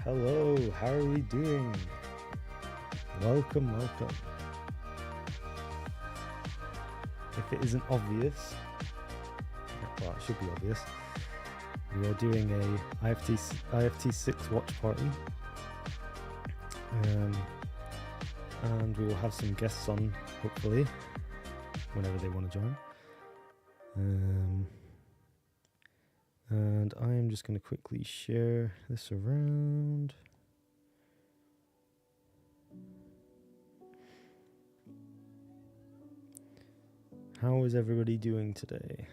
Hello, how are we doing? Welcome. If it isn't obvious, well, it should be obvious, we are doing a IFT-6 watch party. And we will have some guests on, hopefully, whenever they want to join. And I am just going to quickly share this around. How is everybody doing today?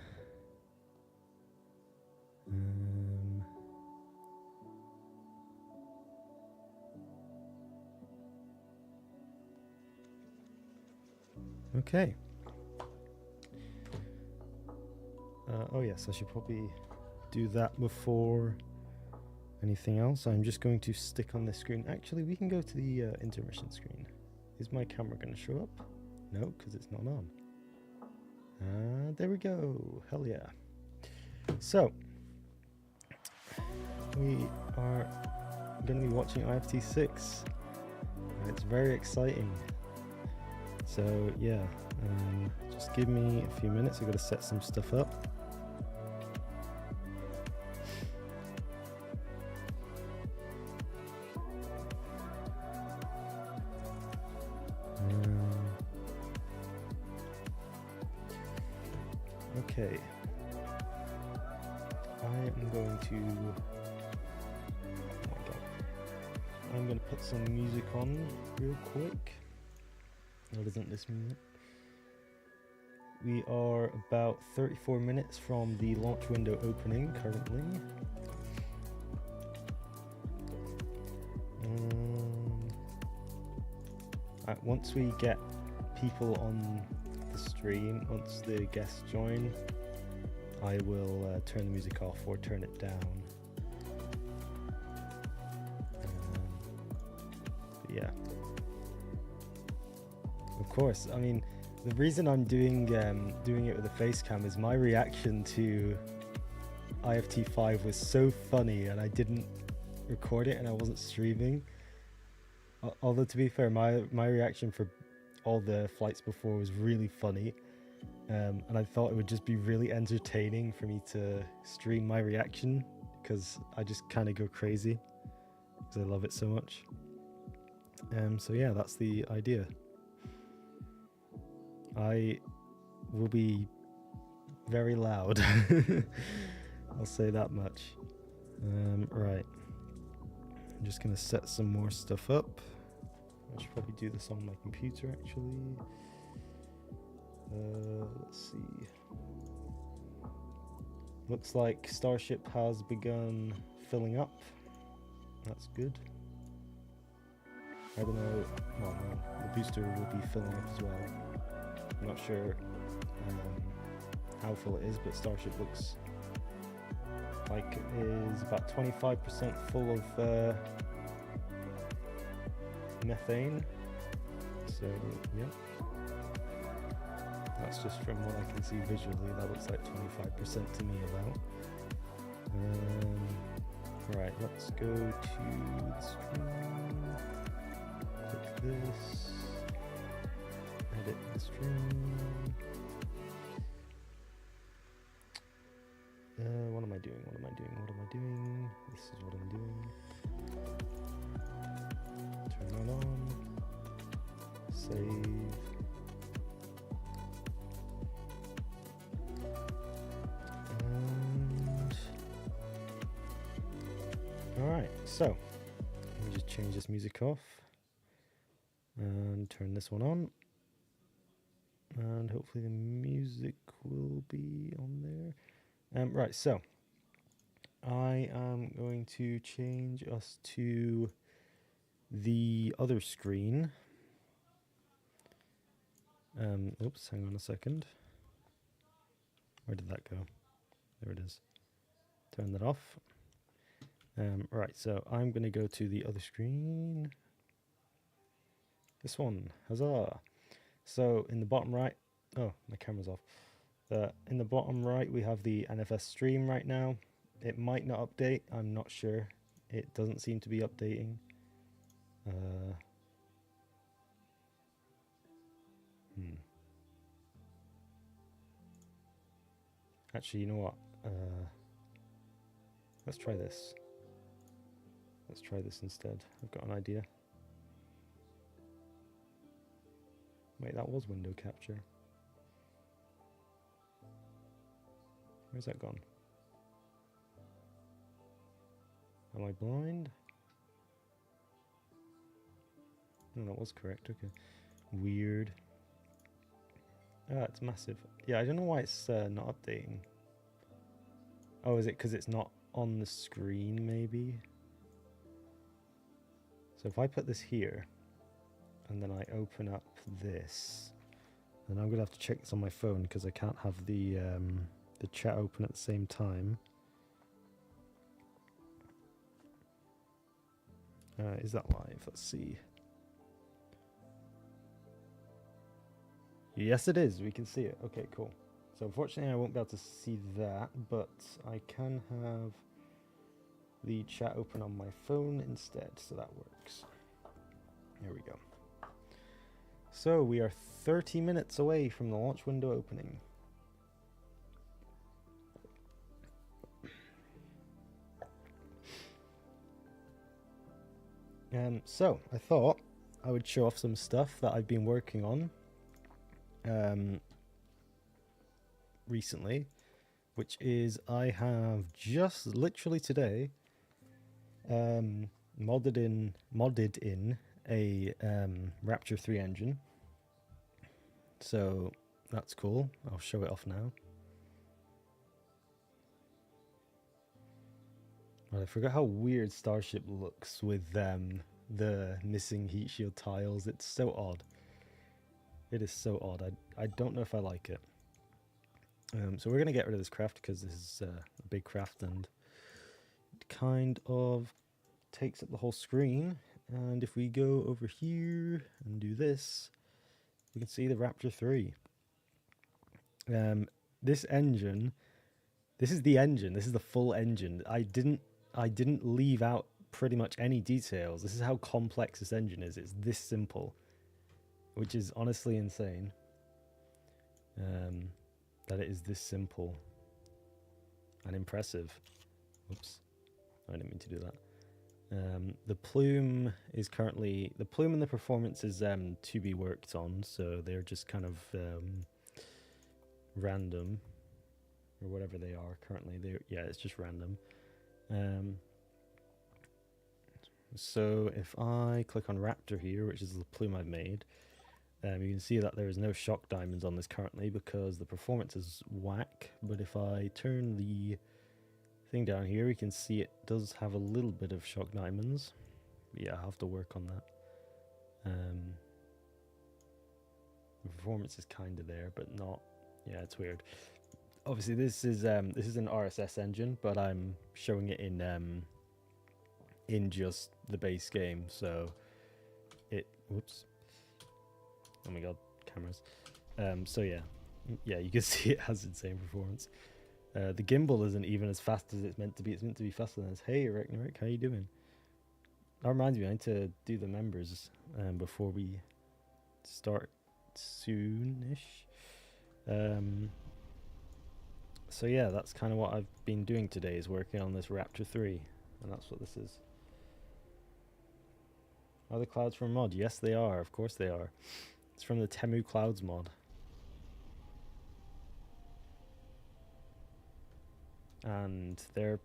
Okay. Oh yes, I should probably do that before anything else. I'm just going to stick on this screen. Actually, we can go to the intermission screen. Is my camera going to show up? No, because it's not on. There we go. Hell yeah. So, we are going to be watching IFT-6. It's very exciting. So, yeah, just give me a few minutes. I've got to set some stuff up. Okay, I'm going to put some music on real quick. What isn't this music? We are about 34 minutes from the launch window opening currently. Once we get people on the stream, once the guests join, I will turn the music off or turn it down. But yeah, of course. I mean, the reason I'm doing it with a face cam is my reaction to IFT-5 was so funny, and I didn't record it, and I wasn't streaming. Although, to be fair, my reaction for all the flights before was really funny, and I thought it would just be really entertaining for me to stream my reaction, because I just kind of go crazy because I love it so much. So yeah, that's the idea. I will be very loud. I'll say that much. Right. I'm just going to set some more stuff up. I should probably do this on my computer, actually. Let's see. Looks like Starship has begun filling up. That's good. I don't know. Well, no, the booster will be filling up as well. I'm not sure how full it is, but Starship looks like it is about 25% full of methane. So yeah, that's just from what I can see visually. That looks like 25% to me about. Right, let's go to the stream. Click this. Edit the stream. What am I doing? This is what I'm doing. Turn that on. Save. And alright, so let me just change this music off and turn this one on. And hopefully the music will be on there. Right, so I am going to change us to the other screen. Oops, hang on a second. Where did that go? There it is. Turn that off. Right, so I'm going to go to the other screen. This one, huzzah! So in the bottom right, oh, my camera's off. In the bottom right, we have the NFS stream right now. It might not update, I'm not sure. it doesn't seem to be updating. Actually, you know what? Let's try this. Let's try this instead. I've got an idea. Wait, that was window capture. Where's that gone? Am I blind? No, that was correct. Okay. Weird. Ah, it's massive. Yeah, I don't know why it's not updating. Oh, is it because it's not on the screen, maybe? So if I put this here, and then I open up this, then I'm gonna have to check this on my phone because I can't have the chat open at the same time. Is that live? Let's see. Yes, it is. We can see it. Okay, cool. So unfortunately, I won't be able to see that, but I can have the chat open on my phone instead, so that works. There we go. So we are 30 minutes away from the launch window opening. So I thought I would show off some stuff that I've been working on recently, which is I have just literally today modded in a Raptor 3 engine. So that's cool. I'll show it off now. I forgot how weird Starship looks with the missing heat shield tiles. It's so odd. It is so odd. I don't know if I like it. So we're going to get rid of this craft because this is a big craft and it kind of takes up the whole screen. And if we go over here and do this, we can see the Raptor 3. This engine, this is the engine. This is the full engine. I didn't leave out pretty much any details. This is how complex this engine is. It's this simple, which is honestly insane. That it is this simple and impressive. Oops, I didn't mean to do that. The plume is currently, the plume and the performance is to be worked on, so they're just kind of random, or whatever they are currently. Yeah, it's just random. So if I click on Raptor here, which is the plume I've made, you can see that there is no shock diamonds on this currently because the performance is whack. But if I turn the thing down here, we can see it does have a little bit of shock diamonds. But yeah, I have to work on that. The performance is kind of there, but not. Yeah, it's weird. Obviously, this is an RSS engine, but I'm showing it in just the base game, so it. Whoops. Oh my god, cameras. So yeah, you can see it has insane performance. The gimbal isn't even as fast as it's meant to be. It's meant to be faster than this. Hey, Rick, how you doing? That reminds me, I need to do the members before we start soonish. So yeah, that's kind of what I've been doing today, is working on this Raptor 3, and that's what this is. Are the clouds from mod? Yes, they are. Of course they are. It's from the Temu Clouds mod. And they're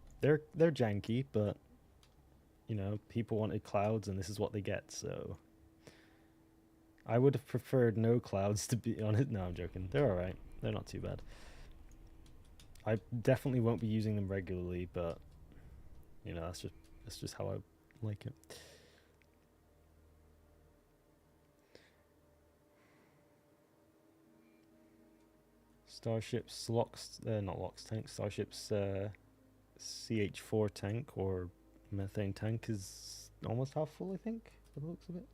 janky, but you know, people wanted clouds and this is what they get, so I would have preferred no clouds, to be honest. No, I'm joking. They're alright. They're not too bad. I definitely won't be using them regularly, but you know, that's just how I like it. Starship's not LOX tank. Starship's CH4 tank or methane tank is almost half full, I think, by the looks of it.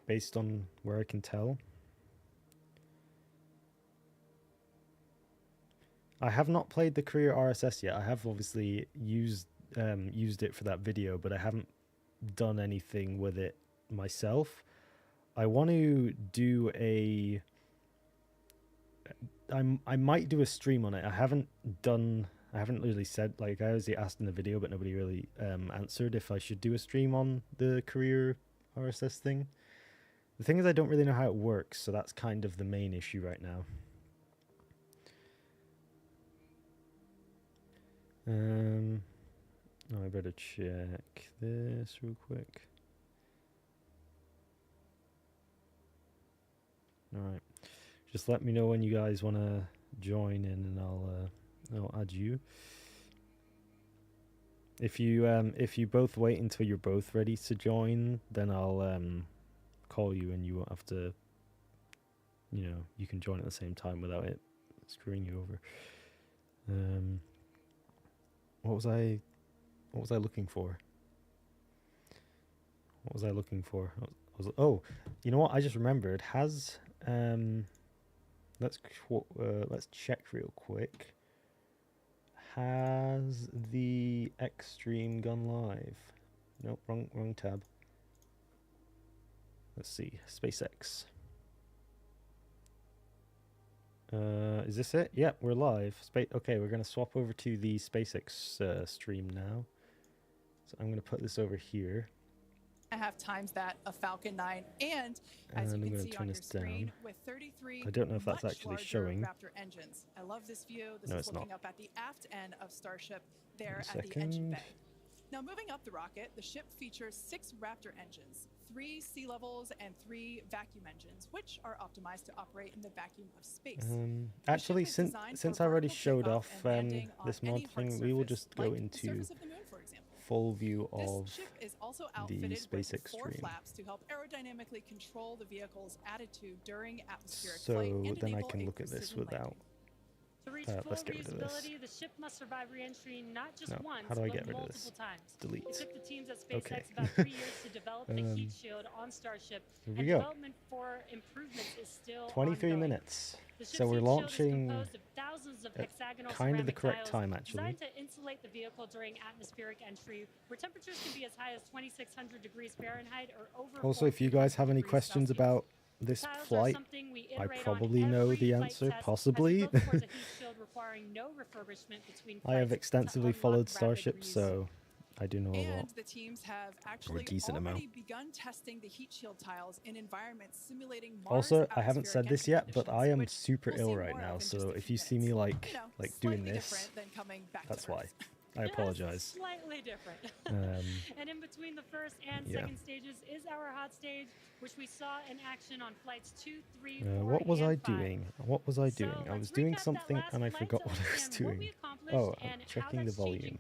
Based on where I can tell. I have not played the career RSS yet. I have obviously used it for that video, but I haven't done anything with it myself. I want to do a. I might do a stream on it. I haven't really said, like, I was asked in the video, but nobody really answered if I should do a stream on the career RSS thing. The thing is, I don't really know how it works, so that's kind of the main issue right now. I better check this real quick. All right, just let me know when you guys want to join in, and I'll add you. If you both wait until you're both ready to join, then I'll call you, and you won't have to. You know, you can join at the same time without it screwing you over. What was I looking for? Oh, you know what? I just remembered. Has let's check real quick. Has the Xtreme gone live? Nope, wrong tab. Let's see, SpaceX. Is this it? Yep, we're live. Okay, we're gonna swap over to the SpaceX stream now. So I'm gonna put this over here. I have times that a Falcon 9, and as you can see on your screen, with 33 I don't know if that's actually showing. Raptor engines. I love this view. This is looking up at the aft end of Starship there at the engine bay. Now, moving up the rocket, the ship features 6 Raptor engines, 3 sea levels, and 3 vacuum engines, which are optimized to operate in the vacuum of space. Actually, since I already showed off this mod thing, we will just go into full view of the SpaceX stream. Flaps to help aerodynamically control the vehicle's attitude during atmospheric flight, and then I can look at this without. To reach full reusability, the ship must survive re-entry not just once, how do I but get rid of multiple this? times. Delete. It took the teams at SpaceX about 3 years to develop the heat shield on Starship, Here we and go. development for improvements is still 23 ongoing. minutes. The ship's So we're heat shield is launching composed of thousands of hexagonal kind of the ceramic correct tiles time, actually. designed to insulate the vehicle during atmospheric entry, where temperatures can be as high as 2,600 degrees Fahrenheit or over. Also, if you guys have any questions about this flight, I probably know the answer, possibly. I have extensively followed Starship, so I do know a lot. And the teams have actually already begun testing the heat shield tiles in environments simulating Mars. Also, I haven't said this yet, but I am super ill right now, so if you see me like doing this, that's why. I apologize. Slightly different. And in between the first and second stages is our hot stage, which we saw in action on flights 2, 3, 4, what was I and 5. doing? What was I doing? I was doing something and I forgot what I was doing. Oh, I'm checking the volume.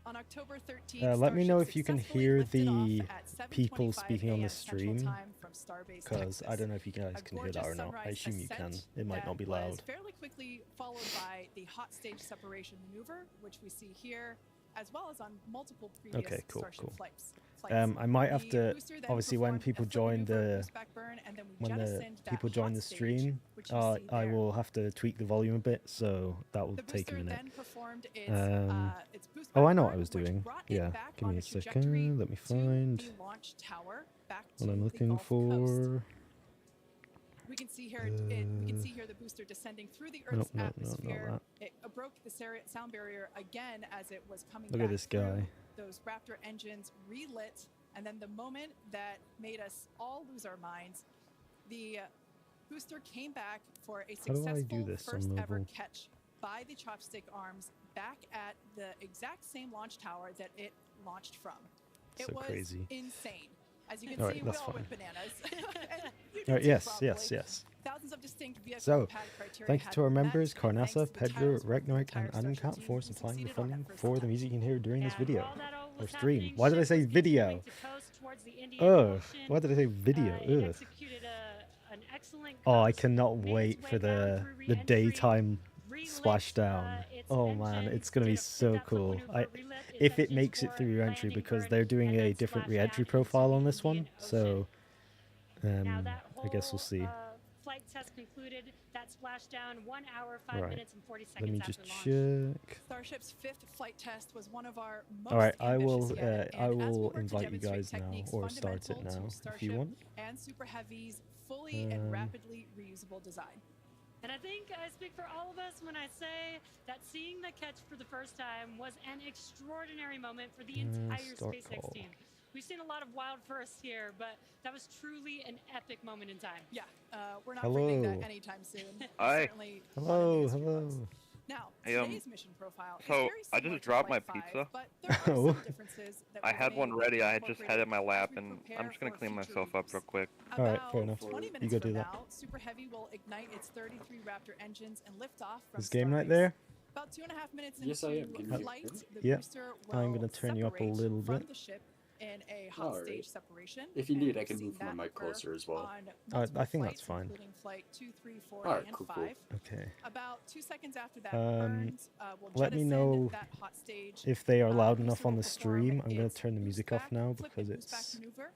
On October 13th, let me know if you can hear the people speaking on the stream, because I don't know if you guys can hear that or not. I assume you can. It might not be loud. Fairly quickly followed by the hot stage separation maneuver, which we see here, as well as on multiple previous Starship flights. I might have to, obviously, when people join the stream, I will have to tweak the volume a bit, so that will take a minute. Oh, I know what I was doing. Yeah, give me a second. Let me find what I'm looking for. We can see here the booster descending through the Earth's atmosphere. It broke the sound barrier again as it was coming back. Look at this guy. Those Raptor engines relit, and then the moment that made us all lose our minds, the booster came back for a successful first ever catch by the chopstick arms back at the exact same launch tower that it launched from. It was insane. As you can see, we all went bananas. Yes. Thousands of distinct so, thank you to our members, Carnassa, Pedro, Ragnarok, and AdamCat for supplying the funding for the music you can hear during this video. Or stream. Why did I say video? Why did I say video? Oh, I cannot wait for the daytime splashdown. Oh man, it's gonna be so cool. If it makes it through re-entry, because they're doing a different re-entry profile on this one, so I guess we'll see. flight test concluded. That splashdown 1 hour, 5 minutes, and 40 Let seconds me after just launch. check. Starship's 5th flight test was one of our most All right, ambitious yet, I and as we will work to invite you demonstrate guys now, techniques or start it fundamental now to if Starship you want. and Super Heavy's fully and rapidly reusable design. And I think I speak for all of us when I say that seeing the catch for the first time was an extraordinary moment for the entire SpaceX team. We've seen a lot of wild firsts here, but that was truly an epic moment in time. Yeah, we're not bringing that anytime soon. Hi. Hello. Now, Hey, today's mission profile is so very I similar just to dropped my Flight 5, pizza. but there are some differences that I we've had one made ready. and I had just had it in my incorporated lap, as we and prepare I'm just gonna for clean future myself up reuse. real quick. All right, fair About enough. 20 You minutes go from do that. now, Super Heavy will ignite its 33 Raptor engines and lift off from Is game right Starbase. there? About 2.5 minutes Yes, I am. into Can you flight, hear me? the booster will I'm gonna turn you up a separate little from bit. the ship in a hot Alright. stage separation. If you and need, I we've can seen move my that mic occur closer as well. on I multiple think that's flights, fine. including flight 2, 3, 4, Alright, and cool. 5. Okay. About 2 seconds after that Um, burns, we'll let me jettison know that hot stage. if they are loud The enough booster on will the perform stream. I'm gonna its turn the music boost off back, now flip because and boost back it's maneuver.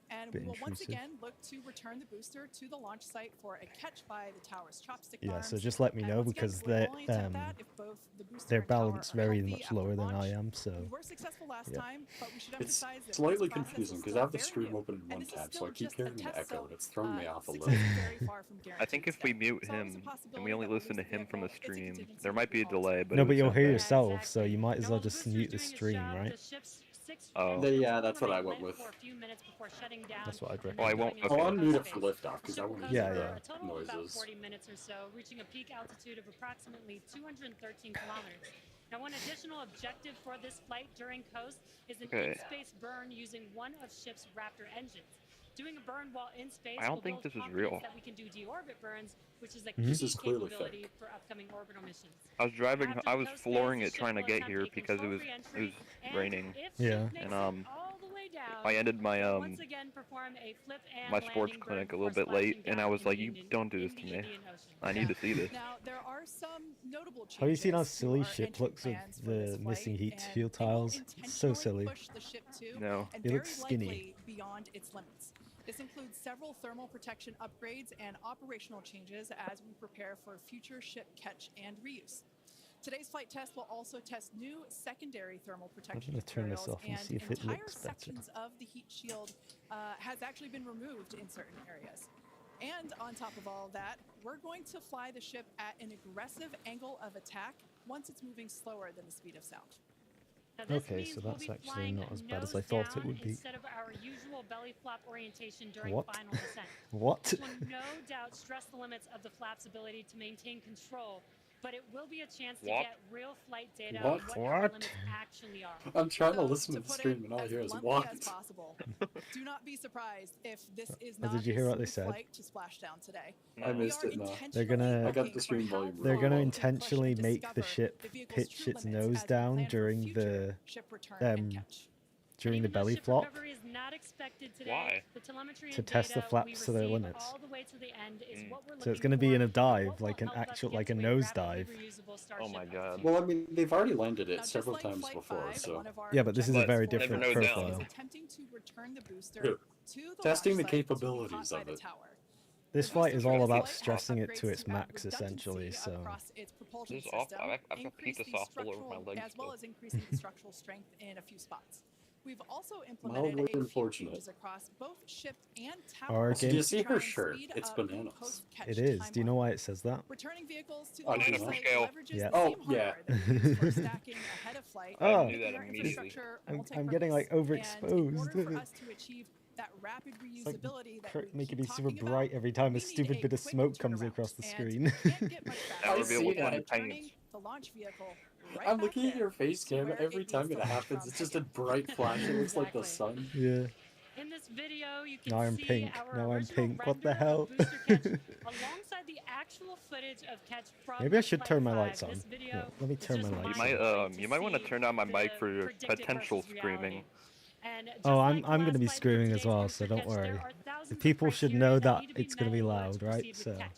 And bit we will once intrusive. again look to return the booster to the launch site for a catch by the tower's chopstick yeah. arms. So just let me And know once again, because we will only attempt that if both the booster their and tower balance are very healthy much after lower than I launch. am. So We were successful last yeah. time, but we should It's emphasize that slightly this process confusing is because still I have the very stream new, open in and one this is tab, so still I keep just a hearing an test, echo, so, and it's throwing me off a success little. is very far from I think if guaranteed we still. mute There's always a him and possibility we only that we'll listen to lose the him from the vehicle. It's a stream, contingency there might be a we always delay, have. but no, it but would you'll sound hear better. yourself, so you might as Now, well while the just booster's mute the doing its stream, job, right? the ship's 6 Oh. engines Yeah, will that's what I remain went lit with. for a few minutes before shutting down. That's what I'd and Oh, I then won't. going into Oh, Okay. I'll mute it hyperspace. for liftoff The because ship I will want to coast Yeah, for yeah. a total of about noises. 40 minutes or so, reaching a peak altitude of approximately 213 kilometers. Now, one additional objective for this flight during coast is an Okay. in-space burn using one of ship's Raptor engines. Doing a burn while in space I don't will think build this is confidence real. that we can do deorbit burns, which is a Mhm. key This is clearly capability fake. for upcoming orbital missions. I was driving. After I the was coast flooring phase, it the trying to ship will get attempt here a because it controlled was re-entry, and raining, if Yeah. ship makes and it all the way down, I ended my we'll once again perform a flip and my sports landing clinic burn a little before bit late, splashing and I down was in like, the "You Indian- don't do this in to the me. Indian Ocean. I need to see this." Now, there are some notable changes. Have you seen how to silly our ship entry looks with plans for the this missing flight, heat and shield it will tiles? It's so intentionally silly. push the ship to No. and It very looks skinny. likely beyond its limits. This includes several thermal protection upgrades and operational changes as we prepare for future ship catch and reuse. Today's flight test will also test new secondary thermal protection gonna turn this materials, off and see if it entire looks better. sections of the heat shield has actually been removed in certain areas. And on top of all that, we're going to fly the ship at an aggressive angle of attack once it's moving slower than the speed of sound. Now, this Okay, means so we'll that's be actually flying not as bad as I nose thought it down would be. instead of our usual belly flap orientation during What? final descent. What? This will no doubt stress the limits of the flap's ability to maintain control, but it will be a chance to What? get real flight data What? on what our What? limits actually are. I'm trying to So, listen to the put stream, it and all I as hear is bluntly what? as possible, do not be surprised if this is Oh, not did you a hear what they smooth said? flight to splash down today. I No. missed it. No. They're gonna- I got the stream volume They're gonna low. intentionally make the ship pitch its nose down during the Even though belly ship flop recovery is not expected today, Why? the telemetry to and test the data flips we to their receive limits. all the way to the end is what we're So it's looking gonna be in for a and dive, what will like an help us actual, get like a to nose rapidly dive. reusable Oh Starship my altitude. god. Well, I mean, they've already landed Now, it just several like times Flight before, 5, so one of our Yeah, but this is a very objectives Never different know down. profile. is attempting to return the booster Good. to the Testing launch the site to be capabilities caught by of the it. tower. This The flight booster is all flight about has stressing it to upgrades its add max, essentially. redundancy So across its propulsion This is awful. system, I've got increase pizza the sauce all over my structural- legs as well still. as increasing the structural strength in a few spots. We've also implemented Mildly a few unfortunate. changes across both ship and tower. Our Also, do you game- see to try her and shirt? speed It's up the bananas. post-catch it is. Do you know timeline. why it says that? Returning vehicles to the Oh, launch do you site know? leverages Yeah. the Oh, same hardware yeah. that we use for stacking ahead of flight, Oh. I knew that making our immediately. infrastructure I'm getting, like, multi-purpose. And in order overexposed. for us to achieve that rapid like reusability that we Making keep me super talking about, bright every time a we need stupid a bit of quick smoke comes turnaround, across the and screen. we can't get much faster I Never see be able to that. find returning paint. the launch vehicle right I'm back looking at there your face to cam where every it time needs it to launch happens. from It's just a again. bright flash. It looks like the Exactly. sun. Yeah. In this video, you can Now I'm see pink. our Now I'm original pink. What the render hell? of Booster Catch alongside the actual footage of Catch from Maybe I should Flight turn my 5. lights on. This video Yeah, let me is turn my just lights You might mind-blowing you might want to see turn down my the mic for your predicted potential versus reality. screaming. And just Oh, like I'm the gonna be last flight for screaming as today's well, Booster so don't Catch, there worry. are thousands The of people should criteria know that that need to be it's gonna met be in order loud, to right? proceed with So Catch.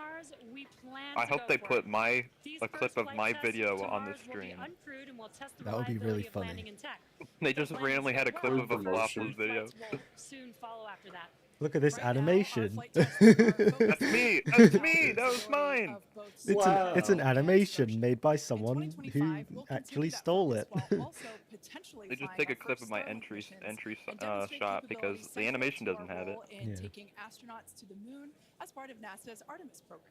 Mars, we plan I to hope go they for put it. These a clip first of flight my tests video to on the Mars will be stream. uncrewed and will test the That would be really reliability of landing funny. intact. They If the just plans randomly go had a clip well, of a the first promotion. Floplo's video. flights will soon follow after that. Look at this Right now, our animation. flight testers are focusing That's me! on That's the me! That was usability mine! of both It's an Wow. animation Starship. made by In someone who 2025, we'll continue actually that stole focus it. while also potentially They just flying take our a clip first of my Starlink entry missions and demonstrate shot because capabilities the central animation to our doesn't have it. role in Yeah. taking astronauts to the moon as part of NASA's Artemis program.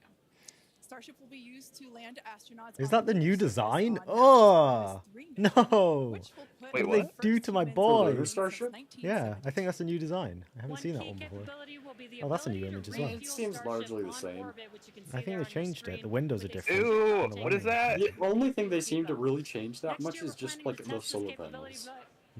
Starship will be used to land astronauts. Is on that the lunar new surface design? on NASA's Oh Artemis 3 mission, no! which will put Wait, What the did what? they do first to my humans For boy? lunar since Starship? Yeah, I think that's a 1970. new design. I haven't One seen that key one before. capability will be the Oh, that's a new ability image to as well. refuel It seems Starship largely the on same. orbit, which you can see I think there they on your changed it. The screen, windows are with a different. Ew! and the What is lighting. that? The only thing they seem to really change that Next much year, is we're just planning to like the test this solar capability, panels. but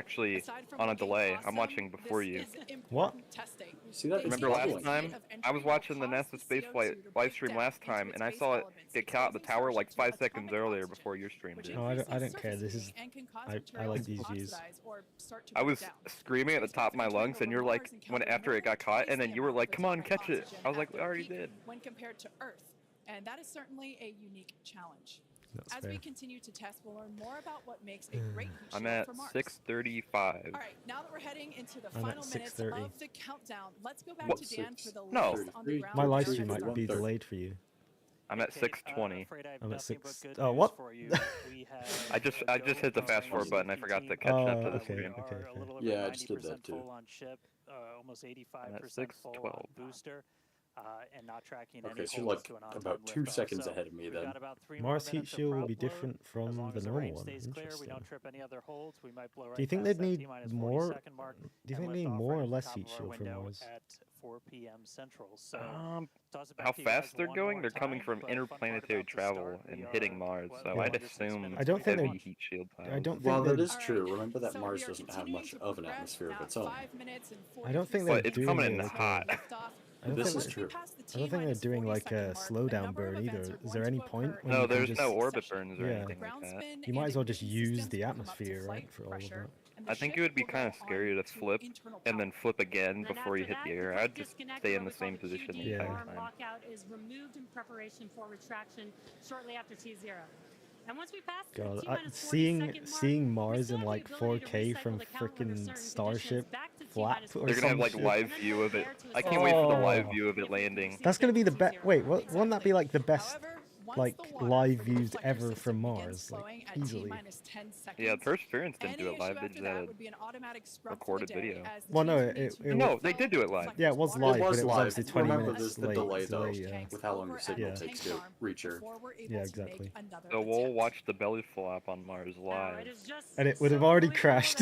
actually Aside from on a looking delay. awesome, I'm watching before this you. is What? important testing. See that? They It's Remember take last bubbling. the time? speed of I was entry watching the will cause NASA the spaceflight CO2 to live break stream down last into time, its and I base saw it elements, get caught at the exposing tower like Starship to 5 seconds atomic earlier oxygen, before your stream which did. No, I increases don't care. This surface is heating and can cause I materials like to these views. oxidize or start to I break was down. screaming at the top of my Spacecraft lungs, and entering you're over like, Mars when encountered after more it got than caught, twice and then the you were amount like, of come on, atomic catch it. oxygen I was at like, we their already peak did. when compared to Earth, and that is certainly a unique challenge. That's As fair. we continue to test, we'll learn more about what makes a great heat I'm shield at for Mars. 6:35. All right, now that we're heading into the I'm at final minutes 6:30. of the countdown, let's go back What? to Dan for the No. latest on the ground. My live there stream at might be Starship. delayed for you. I'm at 6:20. Afraid I have I'm at nothing but 6. good Oh, news what? for you. We have I just hit the fast forward button. I forgot to catch up to the okay, stream. okay, We are a little over Yeah, I just did 90% that too. full on ship, almost 85% full on 6:12. booster. and not tracking Okay, any so you're holds like to an on-time about 2 liftoff. seconds So ahead of me we've then. got about 3 Mars more heat minutes of shield will be prop load. different As from long the as the normal range one. stays clear, we Interesting. don't trip any other holds, we might blow right Do you think past they'd that need T-minus more? 40-second mark Do you and think they lift need off more right or at the less top heat of our shield for window Mars? at 4 p.m. Central. So toss it back How to you guys fast they're one going? more They're coming time, from but fun part interplanetary about the travel start, and we hitting are Mars, well, so Yeah. I'd 106 assume minutes I don't away think from they're- heavy launch. heat shield I piles. don't think Well, that they're. is true. Remember that So Mars we are doesn't have continuing much to of an progress, atmosphere of now its own. 5 minutes and I don't think 43 they're But it's doing coming it in like hot. a. I don't This think is they're- true. I don't think they're doing like a slowdown burn either. Is there any point when No, you can there's just? no orbit burns or Yeah. anything like that. You might as well just use the atmosphere, right, for all of that. I think it would be kind of scary to flip and then flip again before you hit the air. I'd just stay in the same position the entire Yeah. time. Lockout is removed in preparation for retraction shortly after T0. And once we pass the God, T-minus 40 seeing second mark, seeing we Mars still in have like the ability to 4K recycle from the count under freaking certain Starship conditions back to flap T-minus or They're gonna have like some live shit. view of it. there to I can't wait for the live Oh. view of it landing. That's gonna be the best. Wait, wouldn't that be like the best However, once like the water live for the views deflector ever system from begins Mars? Like flowing at easily. T-minus 10 seconds, Yeah, Perseverance didn't any do it live. issue They after just that had would be an automatic scrub recorded for the day video. as the Well, no, teams would need it to No, was- they did do it live. refill Yeah, it was water live, It but was it was live. obviously 20 Remember, minutes there's the late. delay, though, yeah. with how long the signal Yeah. takes to reach Earth. before we're able Yeah, to make exactly. another So we'll attempt. watch the belly flop on Mars live. And it would have already crashed.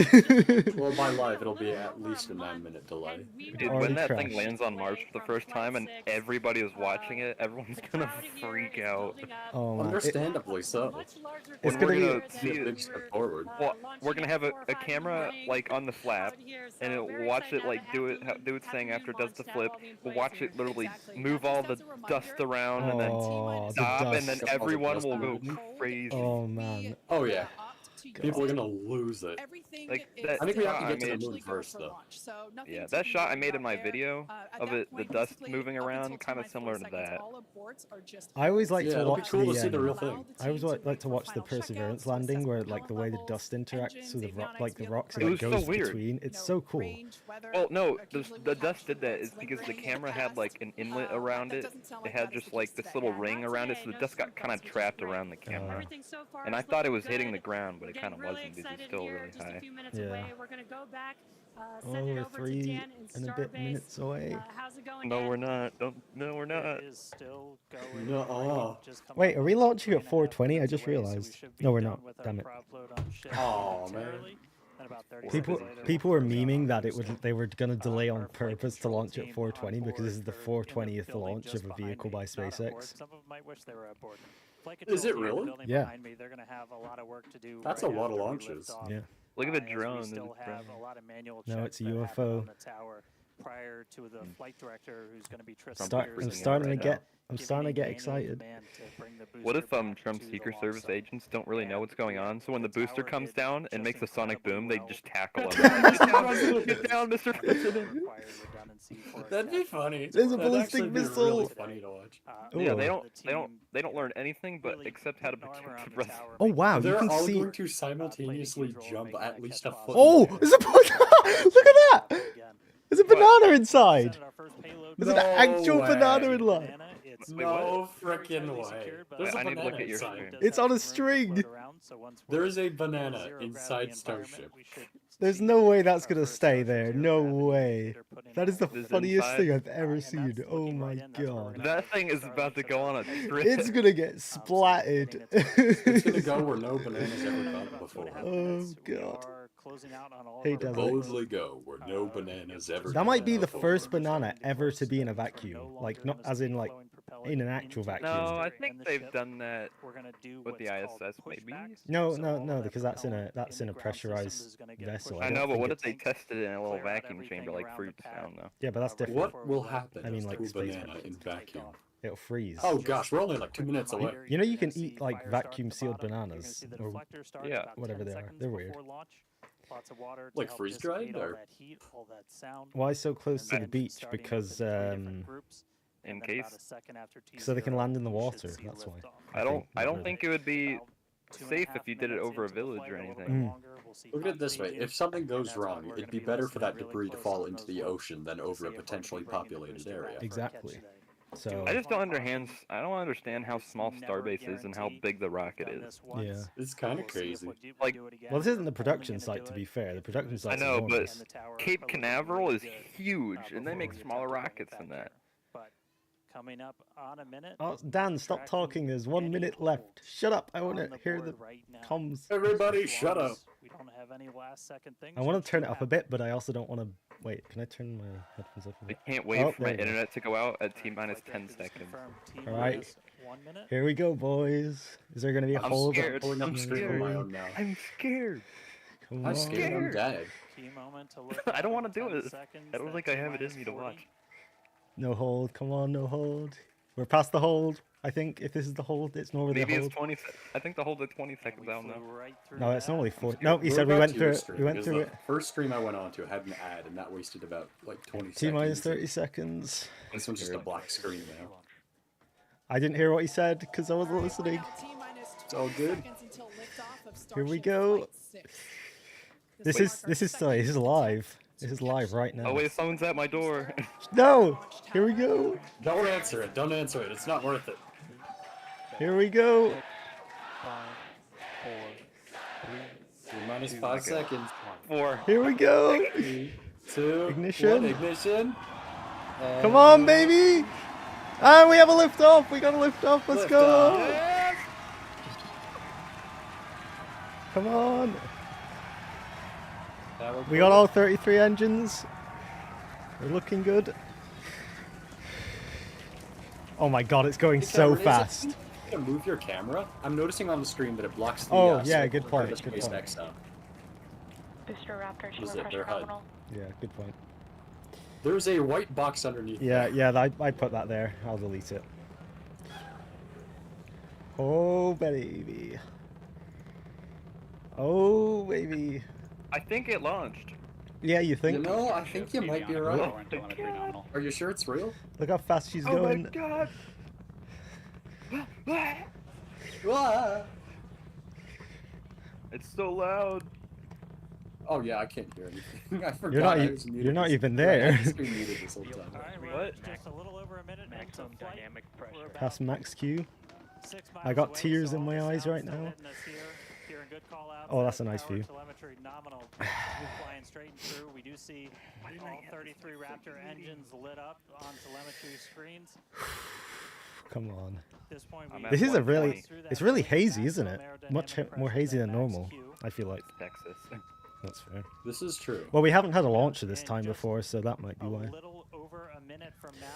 Well, by live, it'll be at least a 9-minute delay. Dude, already when that crashed. thing lands on Mars for the first time and everybody is watching it, everyone's gonna freak out. Oh man, Understandably so. It's When gonna we're be- gonna Be see a big step forward. Well, we're gonna have a camera like on the flap, and it'll watch it like do its thing after it does the flip. We'll watch it literally move all the dust around and then Oh, the stop, and then dust. everyone will go crazy. Oh man. Oh, yeah. People are gonna lose it. Like that I think we have to shot get to the I made- moon first, though. Yeah, that shot I made in my video of it, the dust moving around, kind of similar to that. I always like Yeah, to it'll be watch cool the. to see the real thing. I always like to watch the Perseverance landing, where like the way the dust interacts with the rock, like the rocks, and It it was so goes weird. between. It's so cool. Well, no, the dust did that is because the camera had like an inlet around it. It had just like this little ring around it, so the dust got kind of trapped around the camera. And I thought it was hitting the ground, but it kind of wasn't because it's still really high. Yeah. We're gonna go back. Oh, we're 3 and a bit minutes away. How's it going? No, Dan? we're not. No, we're not. It is still going. No. Just coming Wait, up are we about launching at 3.5 420? I minutes just away, so we realized. should be No, we're done not. with our Damn it. prop load on ship Aw, man. momentarily. And about 30 People seconds later, people were we'll close out memeing on that booster. they were gonna delay on Our flight purpose to control launch at team 420 on because this is the board, they're in the 420th building launch just of a behind vehicle me, by not on board. SpaceX. Some of them might wish they were at board. Flight Is it control team in the really? building Yeah. behind me, they're gonna have a lot of work to do. That's right a lot of after we launches. lift off. Yeah. Look at the As we drone. still There's a have drone. a lot of manual No, checks it's a that happen UFO. on the tower prior to the flight director, who's going to be Tristan I'm Pearson, starting to right get giving starting to a get manual excited. command to bring the What booster if back Trump's to the Secret launch Service site? agents don't really know what's going on, so when the The booster tower comes did down and just makes a sonic boom, they incredibly just well. tackle him. President. Get down, Mr. President. Requires redundancy for That'd be attachment. funny. There's a That'd ballistic actually be missile. really funny to watch. Yeah, Ooh. they don't learn anything but except how to protect the president. Oh wow, you They're can all see. going to simultaneously jump at least a foot. Oh, in the there's a look at that! There's a banana inside. There's an No actual way. banana in line. No frickin' way. There's a I need to banana look at your inside. screen. It's on a string. There is a banana inside Starship. There's no way that's gonna stay there. No way. That is the This funniest inside? thing I've ever seen. Oh my god. That thing is about to go on a trip. It's gonna get splatted. It's gonna go where no banana's ever gone before. Oh god. Hey, Desert. Boldly go where no bananas ever. That might be gone the before. first banana ever to be in a vacuum. Like, not as in, like, in an actual vacuum. No, I think they've done that with the ISS, maybe. No, because that's in a pressurized vessel. I know, don't but think what if it's- they tested it in a little vacuum chamber, like fruit sound, though? Yeah, but that's different. What will happen I mean, like to a space banana rockets. in vacuum? It'll freeze. Oh gosh, we're only like 2 minutes away. You know you can eat, like, vacuum-sealed bananas, or Yeah. whatever they are. They're weird. Like freeze-dried, or? Why so close to the beach? Because In case. so they can land in the water. That's why. I don't think it would be safe if you did it over a village or anything. Look at it this way, if something goes wrong, it'd be better for that debris to fall into the ocean than over a potentially populated area. Exactly. So I just don't understand how small Starbase is and how big the rocket is. yeah. It's kind of crazy. Like, Well, this isn't the production site, to be fair. The production I site's know, but enormous. Cape Canaveral is huge, and they make smaller rockets than that. Coming up on a minute. Oh, Dan, stop talking. There's 1 minute left. Shut up. I want to hear the comms. Everybody, shut up. We don't have any last second things. I want to turn it up a bit, but I also don't want to... Wait, can I turn my headphones up a I bit? can't wait for my there you go. internet to go out at T-minus 10 seconds. All right. 1 minute. Here we go, boys. Is there going to be a I'm hold? scared. Pulling up I'm the screen on my own now. I'm scared. Come I'm on. scared. I'm dead. Key moment to look I don't at want to do 10 it. seconds, I don't then think I have it in T-minus me to 40. watch. No hold. Come on, no hold. We're past the hold. I think if this is the hold, it's normally Maybe the it's hold. 20. I think the hold at 20 And seconds we out now. flew right through No, it's that. normally 40. No, he We're said we back went to through your it. stream, We went because through the it. first stream I went on to had an ad, and that wasted about like 20 T minus seconds. 30 seconds. This one's just a black screen now. I didn't hear what he said because I wasn't listening. It's all good. Here we go. This is live. This is live right now. Oh wait, someone's at my door. No! Here we go. Don't answer it. Don't answer it. It's not worth it. Here we go. 5, 4, 3, You're minus 5 seconds. 4. Here we go. 3, 2, Ignition. 1, ignition. Come on, baby. And we have a lift off. We got a lift off. Let's Lift go. off. Come on. That was We got all 33 engines. We're looking good. Oh my god, it's going so Cameron, fast. Is it gonna move your camera? I'm noticing on the screen that it blocks the. Oh, yeah, circle good for point, the good point. SpaceX sound. Booster Raptor, Was show it their pressure HUD? nominal. Yeah, good point. There's a white box underneath. Yeah, there. yeah, I put that there. I'll delete it. Oh, baby. Oh, baby. I think it launched. Yeah, you You think? know, I think you might be right. Oh my god. Are you sure it's real? Look how fast she's Oh my going. god. Ah. It's so loud. Oh yeah, I can't hear anything. I forgot. You're not, I e- was muted you're not this- even I had there. the screen muted this whole time. All right, we're What? just a little over a minute Maximum into flight. dynamic pressure. We're about Past max Q. 6 I miles got away, tears so in all my the eyes sounds right still now. hitting us here. Hearing good call-outs, Oh, that's a nice power view. Telemetry nominal. We're flying straight and through. We do see all 33 Raptor engines lit up on telemetry screens. Come on. At this point, I'm we at This is a 120. really, it's really hazy, isn't it? Much more hazy than normal, I feel like. Texas. That's fair. This is true. Well, we haven't had a launcher this And time just before, so that might be a why. little over a minute from now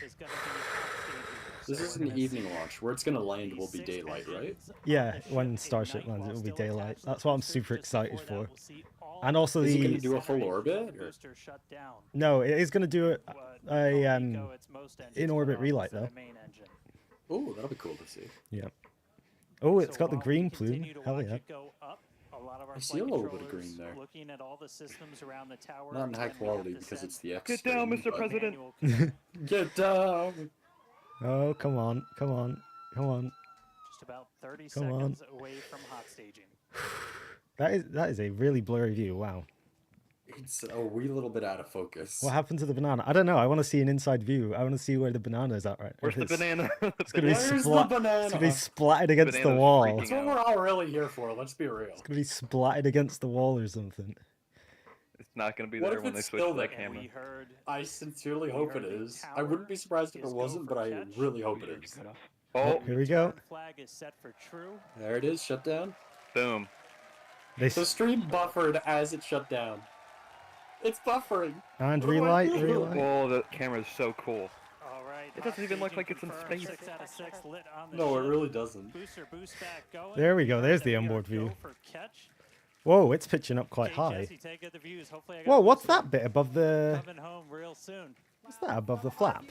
is going to be hot staging. This So is we're an gonna evening see launch. Where it's gonna land will be 6 daylight, right? engines Yeah, on the ship when in Starship night lands, while it will be still daylight. attached to That's the what I'm booster. super Just before excited that, for. we'll see all And also Is it gonna the... do a full Saturday orbit, before the or- booster shut down. No, it is going to do But a for um, Pico, it's most engines in-orbit cut off relight, instead of though. main engine. Oh, that'll be cool to see. Yeah. Oh, it's So got the while we green plume. continue to Hell watch yeah. it go up, a lot of our I see a flight little bit of controllers green there. looking at all the systems around the tower. Not in high and we have quality to because send it's the X. Get down, stream, Mr. but- President. manual control. Get down. Oh, come on. Come on. Come on. Just about 30 Come on. seconds away from hot staging. That is a really blurry view. Wow. It's a wee little bit out of focus. What happened to the banana? I don't know. I want to see an inside view. I want to see where the banana is at right. Where's the It's- banana? It's gonna be Where's the splat. banana? It's gonna be splatted against the Banana's wall. freaking That's what we're all really here for. Let's be real. It's gonna be splatted against the wall or something. It's not gonna be What there if when they it's switch still to that there? And camera. we heard I sincerely We hope heard it the is. I wouldn't be surprised if tower it is wasn't, go but for I catch. really hope it is. Oh, Here we go. turn flag is set for true. There it is, shut down. boom. They The stream buffered as it shut down. It's buffering. and What do I relight, do? relight. Oh, the camera is so cool. All right. It doesn't even look hot like it's in staging space. confirmed. 6 out of 6 lit on the No, it ship. really doesn't. Booster boost back going. There we go, there's And the we are onboard view. go for catch. Whoa, it's pitching up quite Hey, high. Jesse, take out the views. Hopefully I got Whoa, a what's booster that bit above the... coming home real soon. What's that above the flap?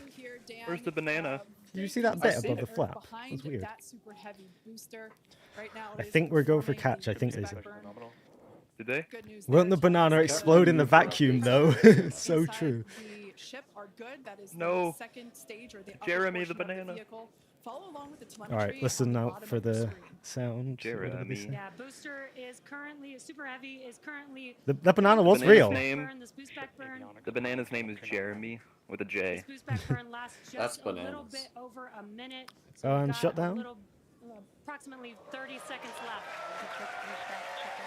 Where's the banana? Did you see that I bit see above it. the flap? That's weird. That super heavy booster. Right now, I it is think we're going for performing catch. I think the they said. boost back burn. Did they? Good news Won't there, the banana Thomas. explode in the vacuum though? It's so Inside true. The ship are good. That is No. the second stage or the upper Jeremy the portion of banana. vehicle. Follow along with the All telemetry right, listen on the now bottom for of the screen. sound. What did they say? Yeah, booster is currently super heavy. Is currently The banana was Banana's real. name- Burn, this boost back burn. The banana's name is Jeremy with a J. This boost back burn lasts just That's a little bananas. bit over a minute. So Oh, we've and got shutdown? a little, approximately 30 seconds left.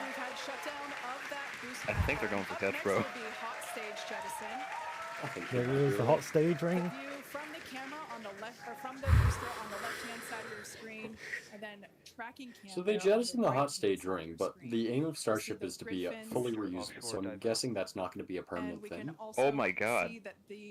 We've had shutdown of that boost I back think they're burn. going for Up catch, next bro. will be hot stage jettison. There is the hot stage ring. The view from the camera on the left, or from the booster on the left-hand side of your screen, and then tracking camera. So they jettisoned the hot stage ring, but the aim of Starship is to be fully reusable, so I'm guessing that's not going to be a permanent thing. Oh my god.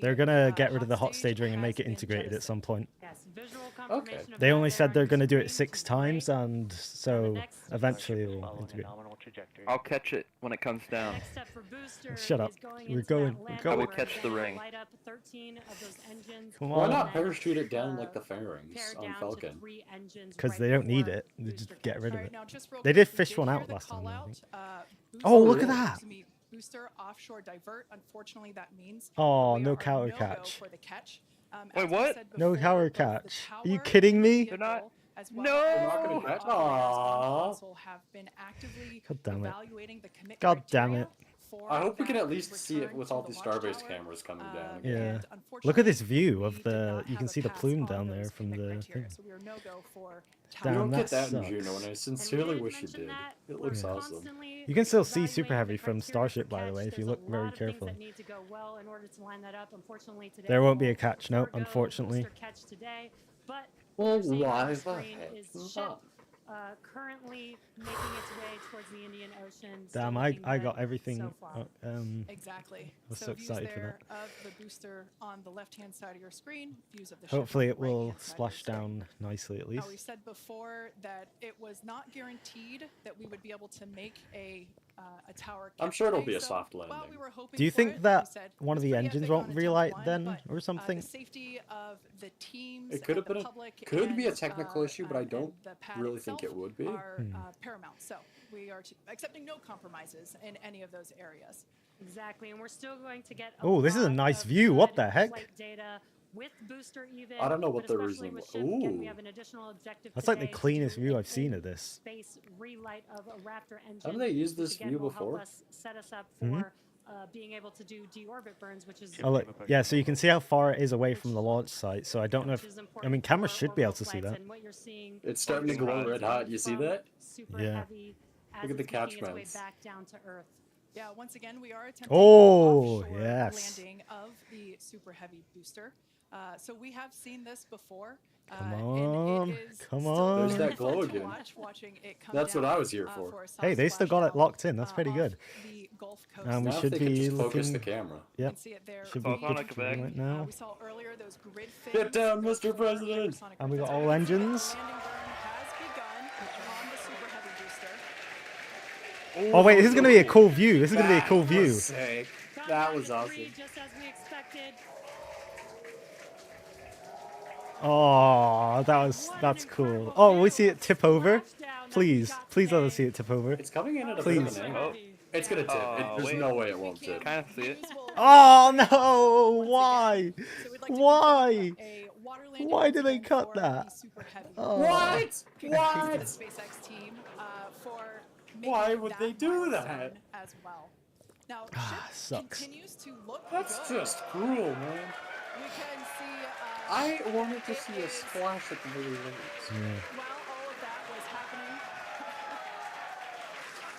They're gonna get rid of the hot stage ring and make it integrated at some point. Yes, visual Okay. confirmation of They that only there said on they're your gonna do it screen 6 to the right. times, and so eventually it'll Following a integrate. nominal trajectory. I'll catch it when it comes down. Next step for booster Shut up. is going We're into going, that we're landing going. I will where catch the again, ring. Light up 13 of those engines. Come Why on. not parachute it down like the fairings Pared on down to Falcon? 3 engines Because right they don't need before it. They just booster get catch. rid of Alright, it. now just real They quick, did we fish one hear out the last time, call I out, think. booster Oh, look at divert, that. excuse me, booster offshore divert. Unfortunately, that means Oh, we no are counter no-go catch. for the catch. Wait, As we what? said No before, counter both the catch. Are you tower kidding and me? vehicle, They're not- as No! well as They're not gonna the catch- operators on Aww. console have been actively God damn it. evaluating the commit God damn criteria it. for I hope we can that at least see it return with to all the these launch Starbase tower. cameras coming down. Yeah. And Look at this unfortunately, view we of did the. not You can have a see the pass plume on down there those from commit the criteria, thing. so we are no-go for You Damn, don't that get that in sucks. Juno, and I And sincerely we wish you mentioned did. that It we're looks awesome. constantly You can still see evaluating Super the Heavy from criteria for Starship, by the catch. way, if you There's look a very lot of things carefully. that need to go well in order to line that up. Unfortunately, today There won't be we'll a catch, no, forego unfortunately. booster catch today, but Well, what you're seeing on why your the screen heck is not? ship currently making its way towards the Indian Ocean. still Damn, looking I good got everything. so far. Exactly. I was So so views excited for there that. of the booster on the left-hand side of your screen, views of the ship Hopefully on it the will right-hand side of your splash screen. down nicely at Now, we least. said before that it was not guaranteed that we would be able to make a tower catch I'm sure it'll today, be a so soft while landing. we were hoping Do you for think it, that we said one of it the was pretty engines epic won't on attempt relight one, then, but, or something? the safety of the teams, It could have the been public, could be a and, technical issue, but I and don't the pad really think it itself would be. are paramount. So we are accepting no compromises in any of those areas. Exactly, and we're still going to get Oh, this is a lot nice of view. What good the heck? flight data with booster even. I don't know what but the especially reasoning with was. ship, again, we Ooh. have an additional objective That's like the today to cleanest do view a I've seen full of this. Space relight of a Raptor engine. Haven't they used which this again view will help before? us set us up Mhm. for being able to do deorbit burns, which is Oh, look, yeah, so you can see how far it is away from the launch site. So I don't know which if. is I mean, important cameras for should be able orbital to see flights, that. and what you're seeing It's starting to is glow it's red hot. You see from that? Super Yeah. heavy as Look at the it's making its way catchments. back down to Earth. Yeah, once again, we are attempting Oh, an offshore yes. landing of the Super Heavy booster. So we have seen this before. Come and on, it is come still on. There's that fun glow to again. watching it come That's what down, I was here for. a soft Hey, they still got it splashdown, locked in. That's pretty off good. the Gulf Coast. We Now should if they could be just focus the looking. camera. You Yep. can see it there. Should That's be all good Sonic to go back. right now. We saw earlier those grid fins. Get down, Mr. for President. hypersonic And we got grid all fins. engines. The landing burn has begun on the Super Heavy booster. Oh wait, this is gonna be a cool view. This is gonna be a cool That view. was sick. That was awesome. Just as we expected. Oh, that's cool. Oh, we see it tip over. Please, please let us see it tip over. It's coming in at a bit of Please. an angle. Oh. It's gonna tip. There's wait. no way it won't tip. Kind of see it. Oh no! Why? So we'd like to Why? confirm a water landing Why once did they again cut for that? the Super Heavy. Oh. What? To What? the SpaceX team for making Why would that they do milestone that? as well. Now, Ah, ship sucks. continues to look That's good. just cruel, man. We can see. I wanted to it see a is- splash at the very least. Yeah. While all of that was happening,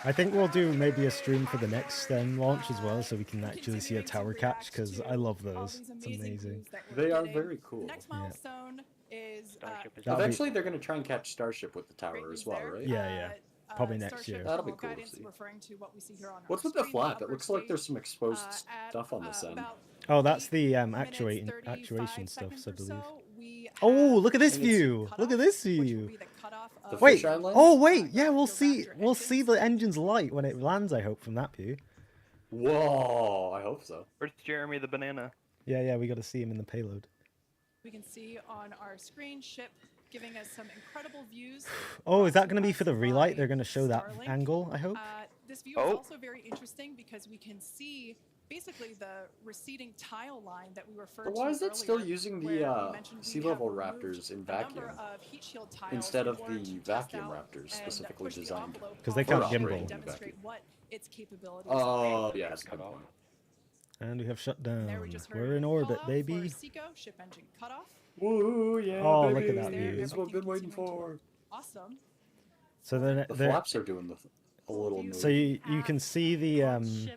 I think we'll do maybe a stream for the next launch as well, so we can actually see a continuing to tower catch, react because to I love all those. these It's amazing amazing. views that we're They are getting. very The cool. next milestone is Starship is That'll be- Eventually, they're gonna try and catch Starship with the great tower news as well, there. right? Yeah. Probably next Starship year. That'll be thermal cool to guidance see. referring to what we see here on our What's with the screen, flap? upper It looks like there's stage, some exposed at, stuff on this end. about Oh, that's the 8 minutes, actuation 35 stuff, seconds I or believe. so, we Oh, have look at this the view! cutoff, Look at this which will view! be the cutoff The of Wait! fisheye lens? Oh wait, yeah, we'll the see. Raptor We'll see engines. the engine's light when it lands. I hope from that view. Whoa! I hope so. Where's Jeremy the banana? Yeah, we got to see him in the payload. We can see on our screen ship giving us some incredible views. Oh, is that brought going to be us for the relight? by They're going to show that Starlink. angle, I hope. This view Oh. is also very interesting because we can see basically the receding tile line that we referred But to why is it still earlier, using where the we mentioned we sea have level removed raptors in a vacuum number of heat shield tiles instead of in order the to test vacuum out raptors and specifically push the designed? envelope 'Cause they on can't the ship gimbal. and demonstrate what its capabilities Oh, are. yeah, that's a good point. And we have shut There down. we just heard We're in call orbit, out for baby. Seco, ship engine cutoff. Woo, yeah, Oh, look baby. at that view. This is what I've been waiting Everything for. Awesome. So then The flaps are doing the a little move. So you can see the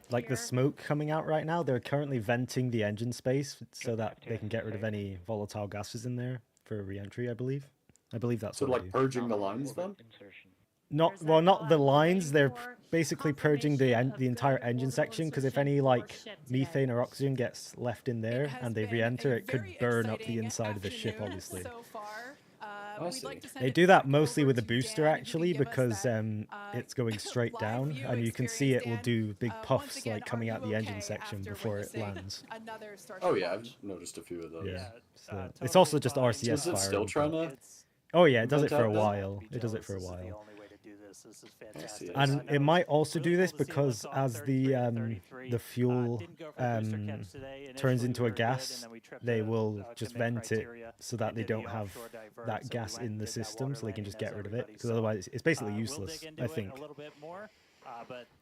like the smoke coming out right now. They're currently venting the engine space so that they can get rid of any volatile gases in there for re-entry, I believe. I believe that's so what like they do. purging the lines then? Not the lines. They're basically purging the entire engine section, because if any like methane or oxygen gets left in there and they re-enter, it could burn up the inside of the ship, obviously. So far. They do that mostly with the booster, actually, because it's going straight down, and you can see it will do big puffs like coming out the engine section before it lands. Oh yeah, I've noticed a few of those. Yeah, so it's also just RCS Is it still firing. trying to? Oh yeah, it does it for a vent out while. It does it for a while. This is fantastic. And it might also do this because as the fuel turns into a gas, they will just vent it so that they don't have that gas in the system, so they can just get rid of it. Because otherwise, it's basically useless, I think.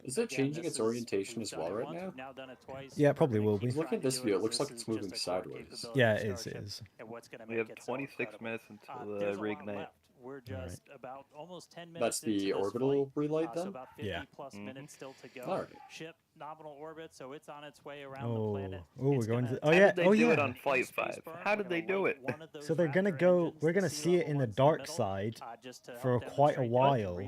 Is it changing its orientation as well right now? Yeah, it probably will be. Look at this view. It looks like it's moving sideways. Yeah, it is. It is. We have 26 minutes until the reignite. We're just about almost 10 minutes. That's the orbital relight then? So about 50 plus minutes still to go. All right. Ship nominal orbit, so it's on its way around the planet. Oh, we're going to. Oh How yeah. did they do it on Flight 5? How did they do it? So they're gonna go. We're gonna see it in the dark side for quite a while.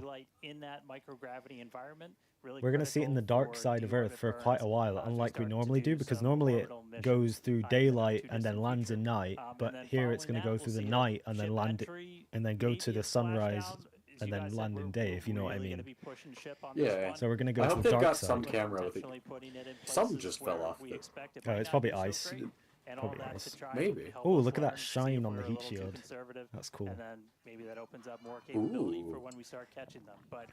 In that microgravity environment. We're going to see it in the dark side of Earth for quite a while, unlike we normally do, because normally it goes through daylight and then lands at night, but here it's going to go through the night and then land it, and then go to the sunrise and then land in day, if you know what I mean. Yeah. So we're going to go I to hope the they've dark got side. some camera with it. Some just fell off. Oh, it's probably ice. Probably ice. Maybe. Oh, look at that shine on the heat shield. That's cool. And then maybe that opens up more capability for when we start catching them. But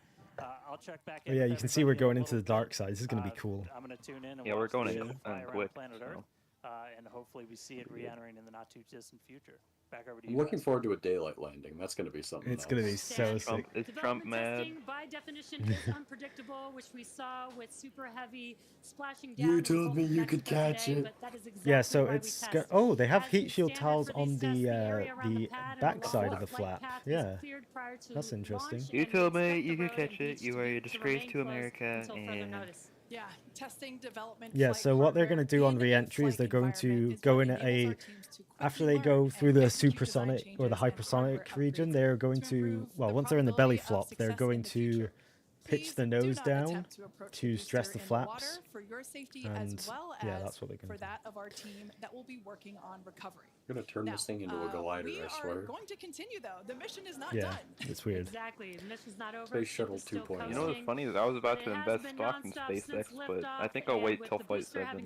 I'll check back in. Oh, yeah, you can see we're going into the dark side. This is going to be cool. I'm going to tune in. And yeah, we're going in quick. Planet Earth, and hopefully we see it re-entering in the not too distant future. Back over to you. I'm looking forward to a daylight landing. That's going to be something. It's going to be so sick. Is Trump mad? By definition is unpredictable, which we saw with super heavy splashing down. You told me you could catch it. Yeah, so it's oh, they have heat shield tiles on the back side of the flap. Yeah, that's interesting. You told me you could catch it. You are a disgrace to America. And yeah, testing development. Yeah, so what they're going to do on re-entry is they're going to go in a after they go through the supersonic or the hypersonic region, they're going to, well, once they're in the belly flop, they're going to pitch the nose down to stress the flaps. And yeah, that's what they're going to do. For that of our team that will be working on recovery. I'm going to turn this thing into a glider, I swear. We are going to continue though. The mission is not yeah, done. It's weird. Exactly. The mission's not over. Space Shuttle 2.0. you know what's funny is I was about to invest stock in SpaceX, but I think I'll wait till Flight 7.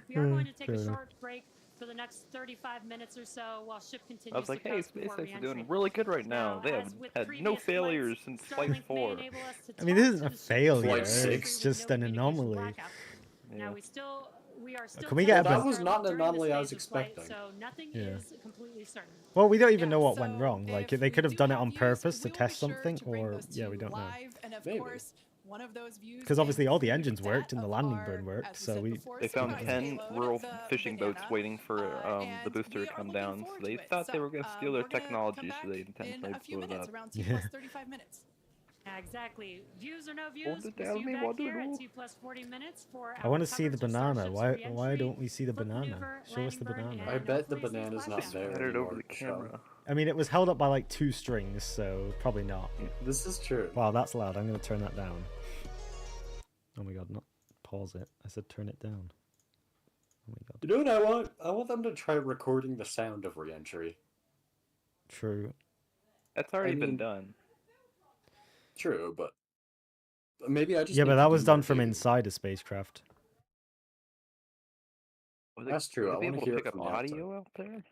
We are going to take a short break for the next 35 minutes or so while ship continues. I was like, hey, SpaceX is doing really good right now. They have had no failures since Flight 4. I mean, this isn't a failure. Flight 6. It's just an anomaly. Now we are still Can we get that was not an anomaly I was expecting. So nothing is completely certain. Well, we don't even know what went wrong. Like, they could have done it on purpose to test something, or yeah, we don't know. Maybe. Because obviously all the engines worked and the landing burn worked, so They found 10 rural fishing boats waiting for the booster to come down, so they thought they were going to steal their technology, so they intentionally blew it up. Yeah. Yeah, exactly. Views or no views? What We'll see you back here at 2 + 40 minutes for I want to see the coverage of banana. Starship's Why re-entry, don't we see the flip banana? maneuver, Show us the landing burn, banana. I and bet the hopefully some banana's not splashdown. there. Scattered over the anymore, camera. I mean, it was held up by like 2 strings, so probably not. This is true. Wow, that's loud. I'm going to turn that down. Oh my god, not pause it. I said turn it down. Oh my god. You know what I want? I want them to try recording the sound of re-entry. True. That's already been done. True, but maybe I just Yeah, need but to that do was done more from digging. inside a spacecraft. That's true. I Would they want be to able hear to it pick from up the outside. audio out there?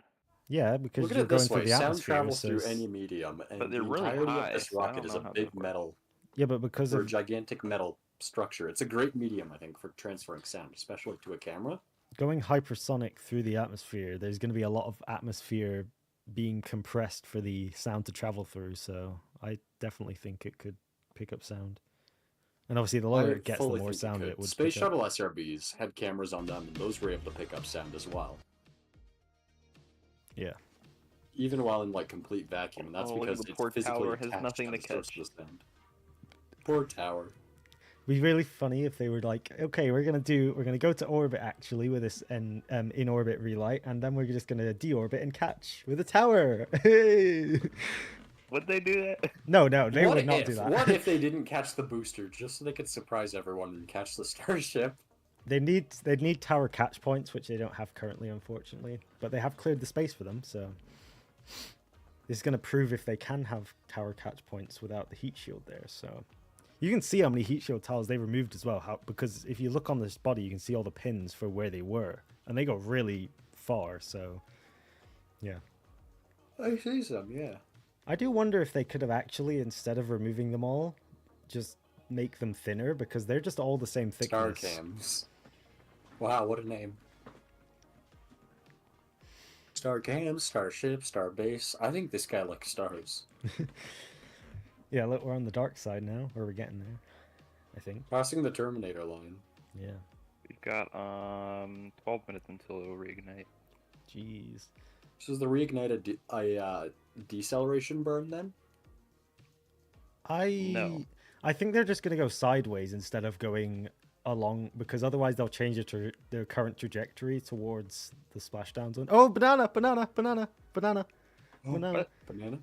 Yeah, because Look at you're it going this through way: the sound atmosphere. travels So through any medium, and But the they're really entirety high, of this so I rocket don't is know a how big that works. metal yeah, but because or of gigantic metal structure. It's a great medium, I think, for transferring sound, especially to a camera. going hypersonic through the atmosphere, there's going to be a lot of atmosphere being compressed for the sound to travel through. So I definitely think it could pick up sound. And obviously, the lower it gets, the fully more think sound could. it would Space pick up. Shuttle SRBs had cameras on them, and those were able to pick up sound as well, Yeah. even while in like complete vacuum. And that's Oh, look at because the it's port physically tower has attached nothing to to the source catch. of the sound. Poor tower. It'd be really funny if they were like, okay, we're gonna go to orbit actually with this in orbit relight, and then we're just gonna deorbit and catch with a tower. Would they do that? No, they What would not if? do that. What if they didn't catch the booster just so they could surprise everyone and catch the Starship? They'd need tower catch points, which they don't have currently, unfortunately. But they have cleared the space for them, so this is going to prove if they can have tower catch points without the heat shield there. So you can see how many heat shield towers they removed as well, because if you look on this body, you can see all the pins for where they were, and they go really far. So yeah, I see some, yeah. I do wonder if they could have actually, instead of removing them all, just make them thinner, because they're just all the same thickness. Starcams. Wow, what a name. Starcams, Starship, Starbase. I think this guy likes stars. Yeah, look, we're on the dark side now, or we're getting there, I think. Crossing the Terminator line. Yeah. We've got 12 minutes until it'll reignite. Jeez. So is the reignite a deceleration burn then? No. I think they're just going to go sideways instead of going along, because otherwise they'll change their current trajectory towards the splashdown zone. Oh, banana! Oh, Banana. Banana?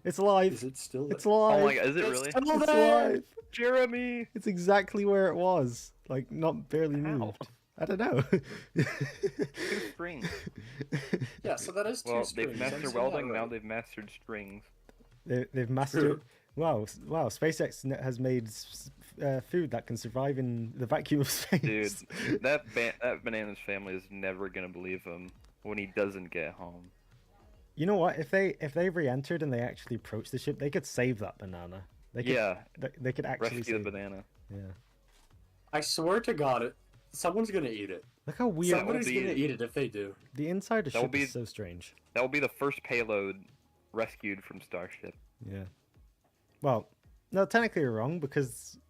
It's alive. Is it still? It's alive. Oh my god, is it really? It's alive. Jeremy! It's exactly where it was. Like, not barely How? moved. I don't know. 2 strings. Yeah, so that is two Well, strings. they've mastered welding, now they've mastered strings. They've mastered... Wow, SpaceX has made food that can survive in the vacuum of space. Dude, that banana's family is never gonna believe him when he doesn't get home. You know what? If they re-entered and they actually approached the ship, they could save that banana. They could actually rescue the banana. Yeah. I swear to God, someone's gonna eat it. Look how weird. Somebody's gonna eat it if they do. The inside of ship is so strange. That will be the first payload rescued from Starship. Yeah. Well, no, technically you're wrong, because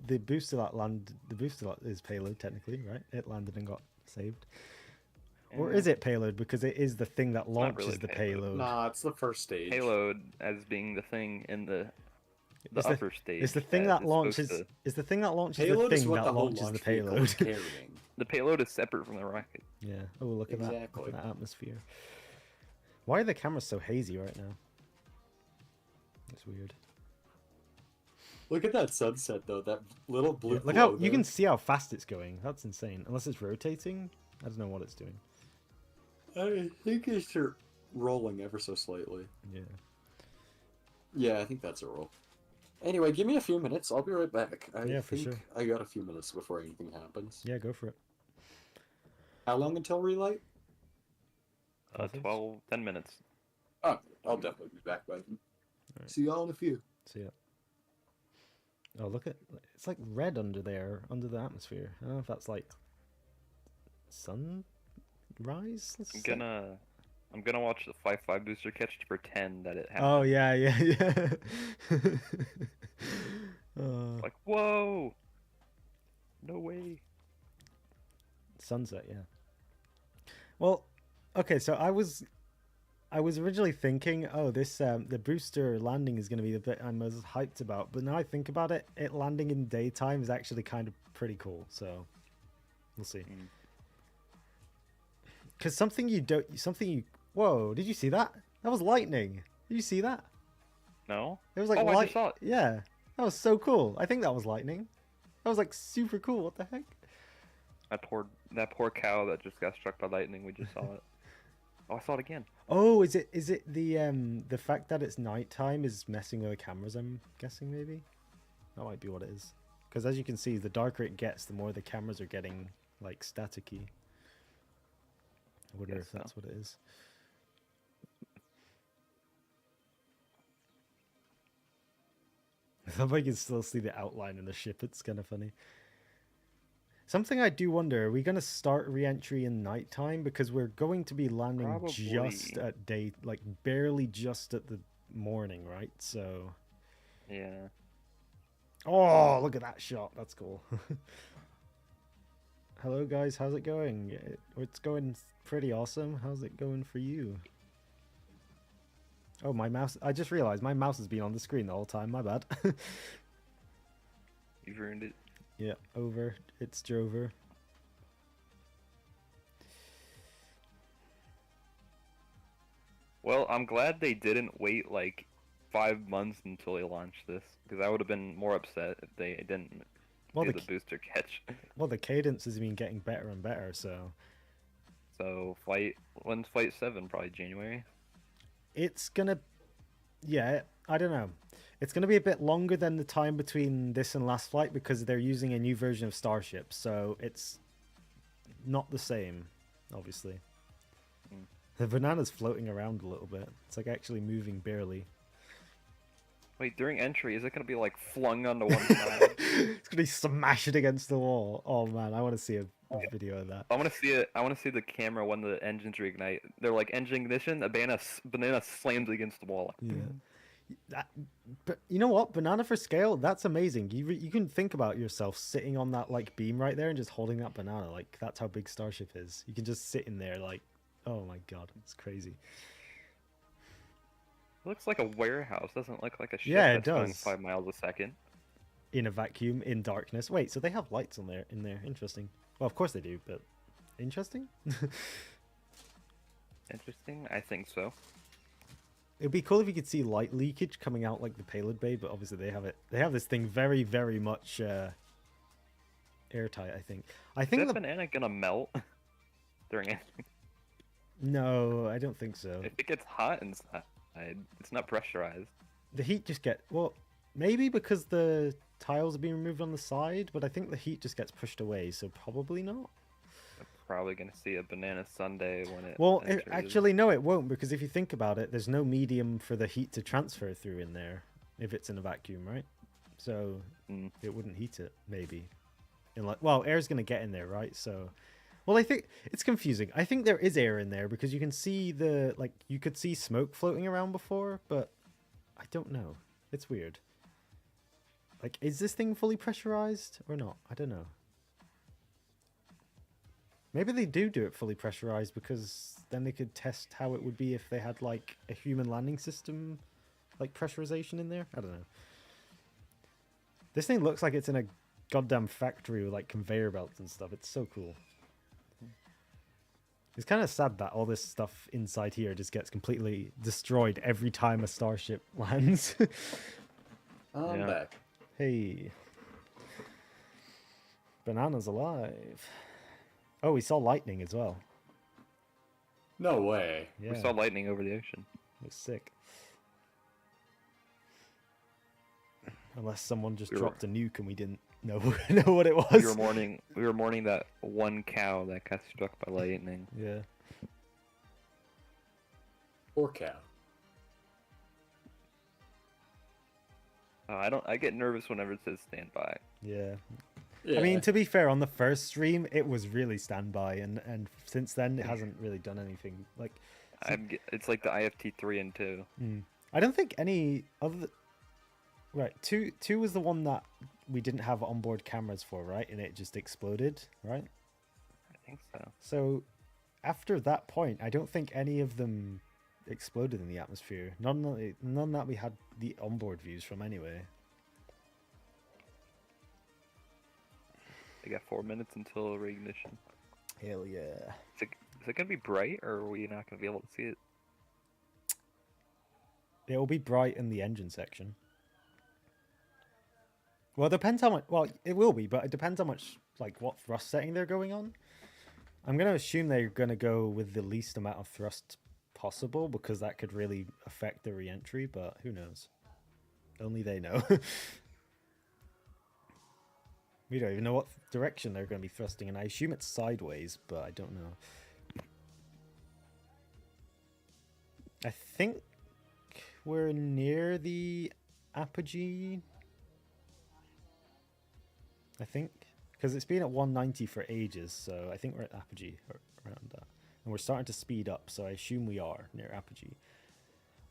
the booster that is payload technically, right? It landed and got saved. Yeah. Or is it payload, because it is the thing that launches really the payload? Nah, it's the first stage. Payload as being the thing in the upper stage. It's the thing that launches. Is the thing that launches the thing that launches the payload. The payload is separate from the rocket. Yeah. Oh, look at that atmosphere. Why are the cameras so hazy right now? It's weird. Look at that sunset though. That little blue. Yeah, look how you can see how fast it's going. That's insane. Unless it's rotating, I don't know what it's doing. I think it's rolling ever so slightly. Yeah. Yeah, I think that's a roll. Anyway, give me a few minutes. I'll be right back. I think I got a few minutes before anything happens. Yeah, go for it. How long until relight? 10 minutes. Oh, I'll definitely be back by then. Right. See y'all in a few. See ya. Oh, look at it's like red under there, under the atmosphere. I don't know if that's like sunrise. I'm gonna watch the 5-5 booster catch to pretend that it happened. Oh yeah. Like whoa, no way. Sunset, yeah. Well, okay, so I was originally thinking, oh, this the booster landing is going to be the bit I'm most hyped about, but now I think about it, it landing in daytime is actually kind of pretty cool. So we'll see. Because whoa! Did you see that? That was lightning. Did you see that? No. It was like I just saw it. Yeah, that was so cool. I think that was lightning. That was like super cool. What the heck? That poor cow that just got struck by lightning. We just saw it. Oh, I saw it again. Oh, is it the fact that it's nighttime is messing with the cameras? I'm guessing maybe that might be what it is. Because as you can see, the darker it gets, the more the cameras are getting like staticky. I wonder if that's what it is. I love how you can still see the outline in the ship. It's kind of funny. Something I do wonder, are we going to start re-entry in nighttime? Because we're going to be landing just at day, like barely just at the morning, right? So... Yeah. Oh, look at that shot. That's cool. Hello, guys. How's it going? It's going pretty awesome. How's it going for you? Oh, my mouse. I just realized my mouse has been on the screen the whole time. My bad. You've earned it. Yeah, over. It's Drover. Well, I'm glad they didn't wait like 5 months until they launched this, because I would have been more upset if they didn't do the booster catch. Well, the cadence has been getting better and better, so... So, when's Flight 7? Probably January? It's gonna... Yeah, I don't know. It's gonna be a bit longer than the time between this and last flight, because they're using a new version of Starship, so it's not the same, obviously. The banana's floating around a little bit. It's like actually moving barely. Wait, during entry, is it gonna be like flung onto one side? It's gonna be smashed against the wall. Oh man, I want to see a video of that. I want to see it. I want to see the camera when the engines reignite. They're like engine ignition. A banana slams against the wall. Yeah. But you know what? Banana for scale. That's amazing. You can think about yourself sitting on that like beam right there and just holding that banana. Like that's how big Starship is. You can just sit in there like. Oh my god, it's crazy. It looks like a warehouse. Doesn't look like a ship Yeah, it that's going does. 5 miles a second. In a vacuum, in darkness. Wait, so they have lights on there in there. Interesting. Well, of course they do, but interesting. Interesting. I think so. It'd be cool if you could see light leakage coming out like the payload bay, but obviously they have it. They have this thing very, very much airtight. I think. Is that banana gonna melt during entry? No, I don't think so. If it gets hot inside, it's not pressurized. The heat just well, maybe because the tiles are being removed on the side, but I think the heat just gets pushed away, so probably not. I'm probably gonna see a banana sundae when it. Well, actually, no, it won't, because if you think about it, there's no medium for the heat to transfer through in there if it's in a vacuum, right? So it wouldn't heat it, maybe. Well, air's gonna get in there, right? So. Well, I think it's confusing. I think there is air in there because you can see you could see smoke floating around before, but I don't know. It's weird. Like, is this thing fully pressurized or not? I don't know. Maybe they do it fully pressurized because then they could test how it would be if they had like a human landing system, like pressurization in there. I don't know. This thing looks like it's in a goddamn factory with like conveyor belts and stuff. It's so cool. It's kind of sad that all this stuff inside here just gets completely destroyed every time a Starship lands. I'm back. Hey. Banana's alive. Oh, we saw lightning as well. No way. Yeah. We saw lightning over the ocean. It was sick. Unless someone just dropped a nuke and we didn't know what it was. We were mourning that one cow that got struck by lightning. Yeah. Poor cow. I get nervous whenever it says standby. Yeah. Yeah. I mean, to be fair, on the first stream, it was really standby, and since then, it hasn't really done anything. Like, it's like the IFT-3 and 2. I don't think any other. Right, two was the one that we didn't have onboard cameras for, right? And it just exploded, right? I think so. So, after that point, I don't think any of them exploded in the atmosphere. None that we had the onboard views from anyway. They got 4 minutes until reignition. Hell yeah. Is it gonna be bright, or are we not gonna be able to see it? It will be bright in the engine section. Well, it depends how much. Well, it will be, but it depends how much, like, what thrust setting they're going on. I'm going to assume they're going to go with the least amount of thrust possible, because that could really affect the re-entry, but who knows? Only they know. We don't even know what direction they're going to be thrusting, and I assume it's sideways, but I don't know. I think we're near the apogee. I think, because it's been at 190 for ages, so I think we're at apogee around that. And we're starting to speed up, so I assume we are near apogee.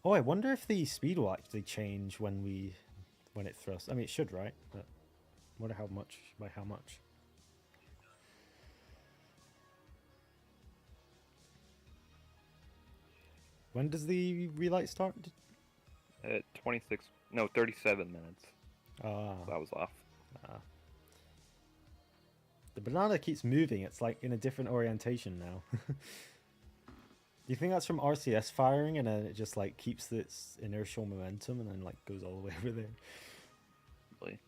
Oh, I wonder if the speed will actually change when it thrusts. I mean, it should, right? But I wonder how much, by how much. When does the relight start? At 37 minutes. Ah. That was off. The banana keeps moving. It's like in a different orientation now. Do you think that's from RCS firing and then it just like keeps its inertial momentum and then like goes all the way over there? Really?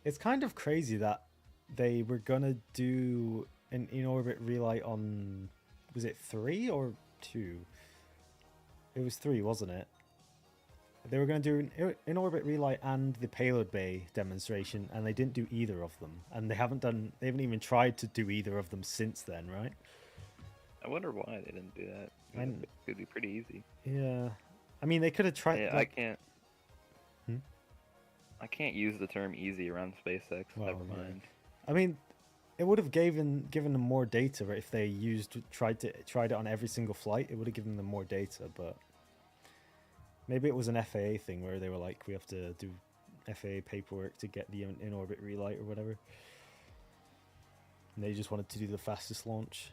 It's kind of crazy that they were gonna do an in-orbit relight on, was it 3 or 2? It was 3, wasn't it? They were going to do an in-orbit relight and the payload bay demonstration, and they didn't do either of them. And they haven't even tried to do either of them since then, right? I wonder why they didn't do that. It could be pretty easy. Yeah. I mean, they could have tried... Yeah, like... I can't use the term easy around SpaceX, well, never mind. Yeah. I mean, it would have given them more data if they tried it on every single flight. It would have given them more data, but... Maybe it was an FAA thing where they were like, we have to do FAA paperwork to get the in-orbit relight or whatever. And they just wanted to do the fastest launch.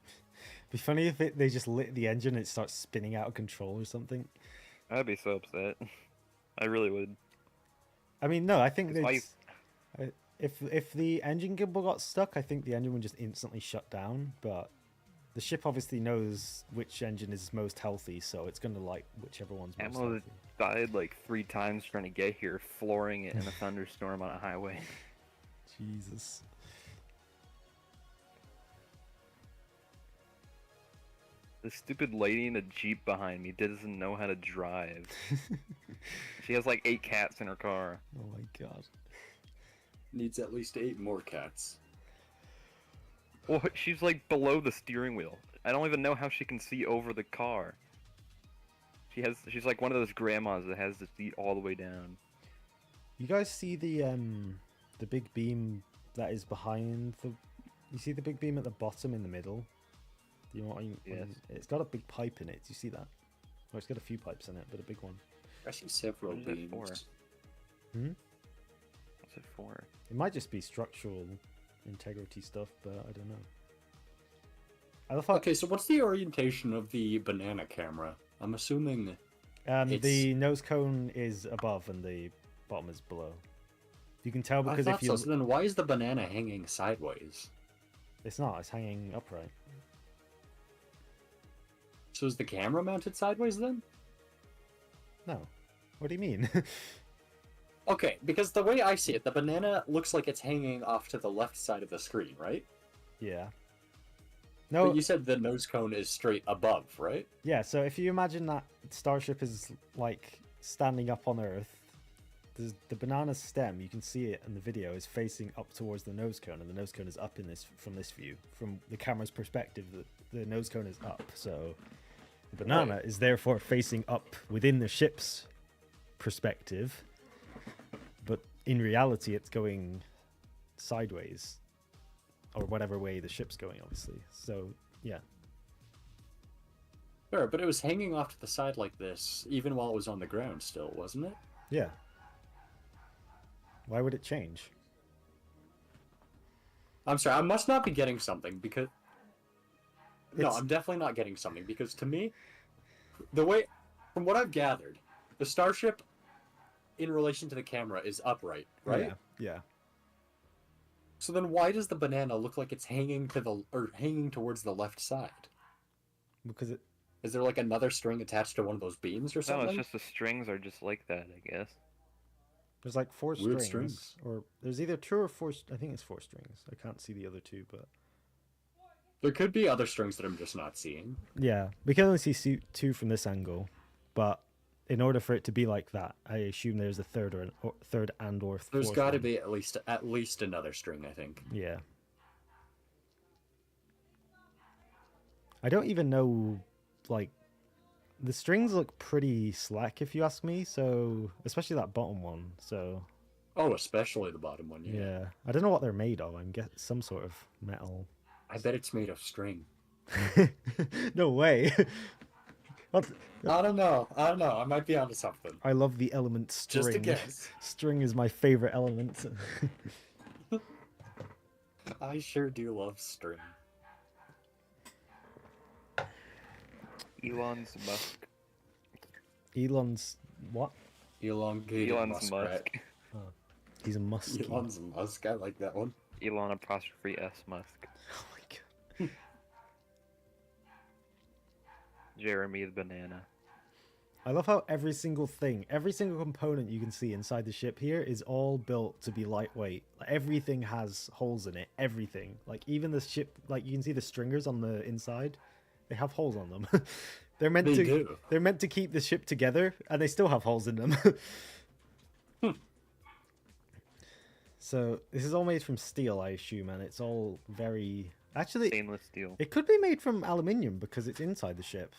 It'd be funny if they just lit the engine and it starts spinning out of control or something. I'd be so upset. I really would. I mean, no, I think if the engine gimbal got stuck, I think the engine would just instantly shut down, but... The ship obviously knows which engine is most healthy, so it's going to like whichever one's most healthy. Died like 3 times trying to get here, flooring it in a thunderstorm on a highway. Jesus. The stupid lady in a Jeep behind me doesn't know how to drive. She has like 8 cats in her car. Oh my god. Needs at least 8 more cats. Well, she's like below the steering wheel. I don't even know how she can see over the car. She's like one of those grandmas that has the seat all the way down. You guys see the big beam that is behind the... You see the big beam at the bottom in the middle? Do you know what Yes. It's got a big pipe in it. Do you see that? Well, it's got a few pipes in it, but a big one. I see several beams. What's it for? It might just be structural integrity stuff, but I don't know. Okay, so what's the orientation of the banana camera? I'm assuming the nose cone is above and the bottom is below. You can tell because if you... So then why is the banana hanging sideways? It's not, it's hanging upright. So is the camera mounted sideways then? No. What do you mean? Okay, because the way I see it, the banana looks like it's hanging off to the left side of the screen, right? Yeah. No. But you said the nose cone is straight above, right? Yeah, so if you imagine that Starship is like standing up on Earth, the banana stem, you can see it in the video, is facing up towards the nose cone, and the nose cone is up from this view. From the camera's perspective, the nose cone is up, so the banana is therefore facing up within the ship's perspective. But in reality, it's going sideways, or whatever way the ship's going, obviously. So, yeah. Sure, but it was hanging off to the side like this, even while it was on the ground still, wasn't it? Yeah. Why would it change? I'm sorry, I must not be getting something, because... No, I'm definitely not getting something, because to me, the way... From what I've gathered, the Starship... in relation to the camera is upright, right? Yeah. So then why does the banana look like it's hanging towards the left side? Because it... Is there like another string attached to one of those beams or something? No, it's just the strings are just like that, I guess. There's like 4 Weird strings. Or there's either 2 or 4... I think it's 4 strings. I can't see the other 2, but... There could be other strings that I'm just not seeing. Yeah, we can only see 2 from this angle, but... In order for it to be like that, I assume there's a third and fourth. There's got to be at least another string, I think. Yeah. I don't even know, like, the strings look pretty slack if you ask me. So, especially that bottom one. So. Oh, especially the bottom one. Yeah. Yeah. I don't know what they're made of. I'm guessing some sort of metal. I bet it's made of string. No way. What? I don't know. I might be onto something. I love the element string. Just a guess. String is my favorite element. I sure do love string. Elon's Musk. Elon's what? Elongated Elon's muskrat. Musk. Oh, he's a muskie. Elon's Musk. I like that one. Elon apostrophe S Musk. Oh my god. Jeremy the banana. I love how every single thing, every single component you can see inside the ship here is all built to be lightweight. Like, everything has holes in it. Everything. Like even the ship, like you can see the stringers on the inside, they have holes on them. They're meant to keep the ship together, and they still have holes in them. So this is all made from steel, I assume, and it's all very actually Stainless steel. It could be made from aluminium because it's inside the ship.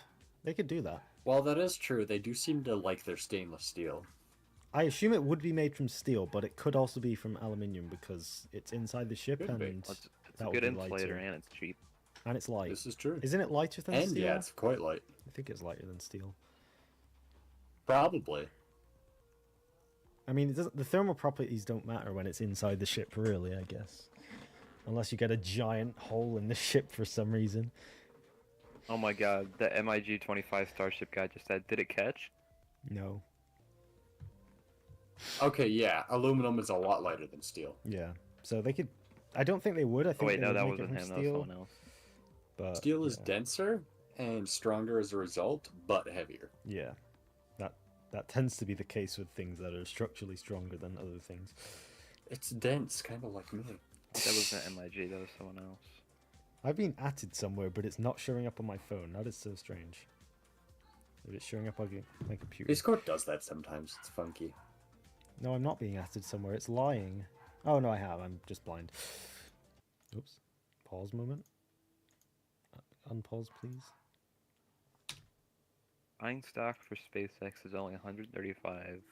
They could do that. Well, that is true. They do seem to like their stainless steel. I assume it would be made from steel, but it could also be from aluminium because it's inside the ship and It's a good insulator and it's cheap. And it's light. This is true. Isn't it lighter than and steel? Yeah, it's quite light. I think it's lighter than steel. Probably. I mean, the thermal properties don't matter when it's inside the ship, really, I guess. Unless you get a giant hole in the ship for some reason. Oh my god, the MiG-25 Starship guy just said, did it catch? No. Okay, yeah, aluminum is a lot lighter than steel. Yeah, so they could... I don't think they would. I think wait, they no, would that make wasn't it him, from that was steel. someone else. But, Steel is denser and stronger as a result, but heavier. Yeah, that tends to be the case with things that are structurally stronger than other things. It's dense, kind of like me. That wasn't MiG, that was someone else. I've been added somewhere, but it's not showing up on my phone. That is so strange. If it's showing up on my computer. Discord does that sometimes. It's funky. No, I'm not being added somewhere. It's lying. Oh, no, I have. I'm just blind. Oops. Pause moment. Unpause, please. Buying stock for SpaceX is only 135.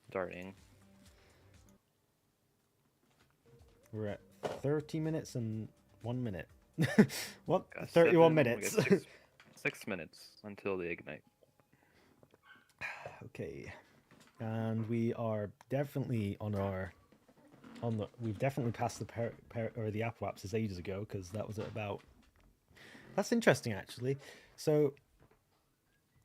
Starting. We're at 30 minutes and 1 minute. What? Got 31 7, minutes. we got 6 minutes until they ignite. Okay. And we are definitely we've definitely passed the the apoapsis ages ago, because that was at about... That's interesting, actually. So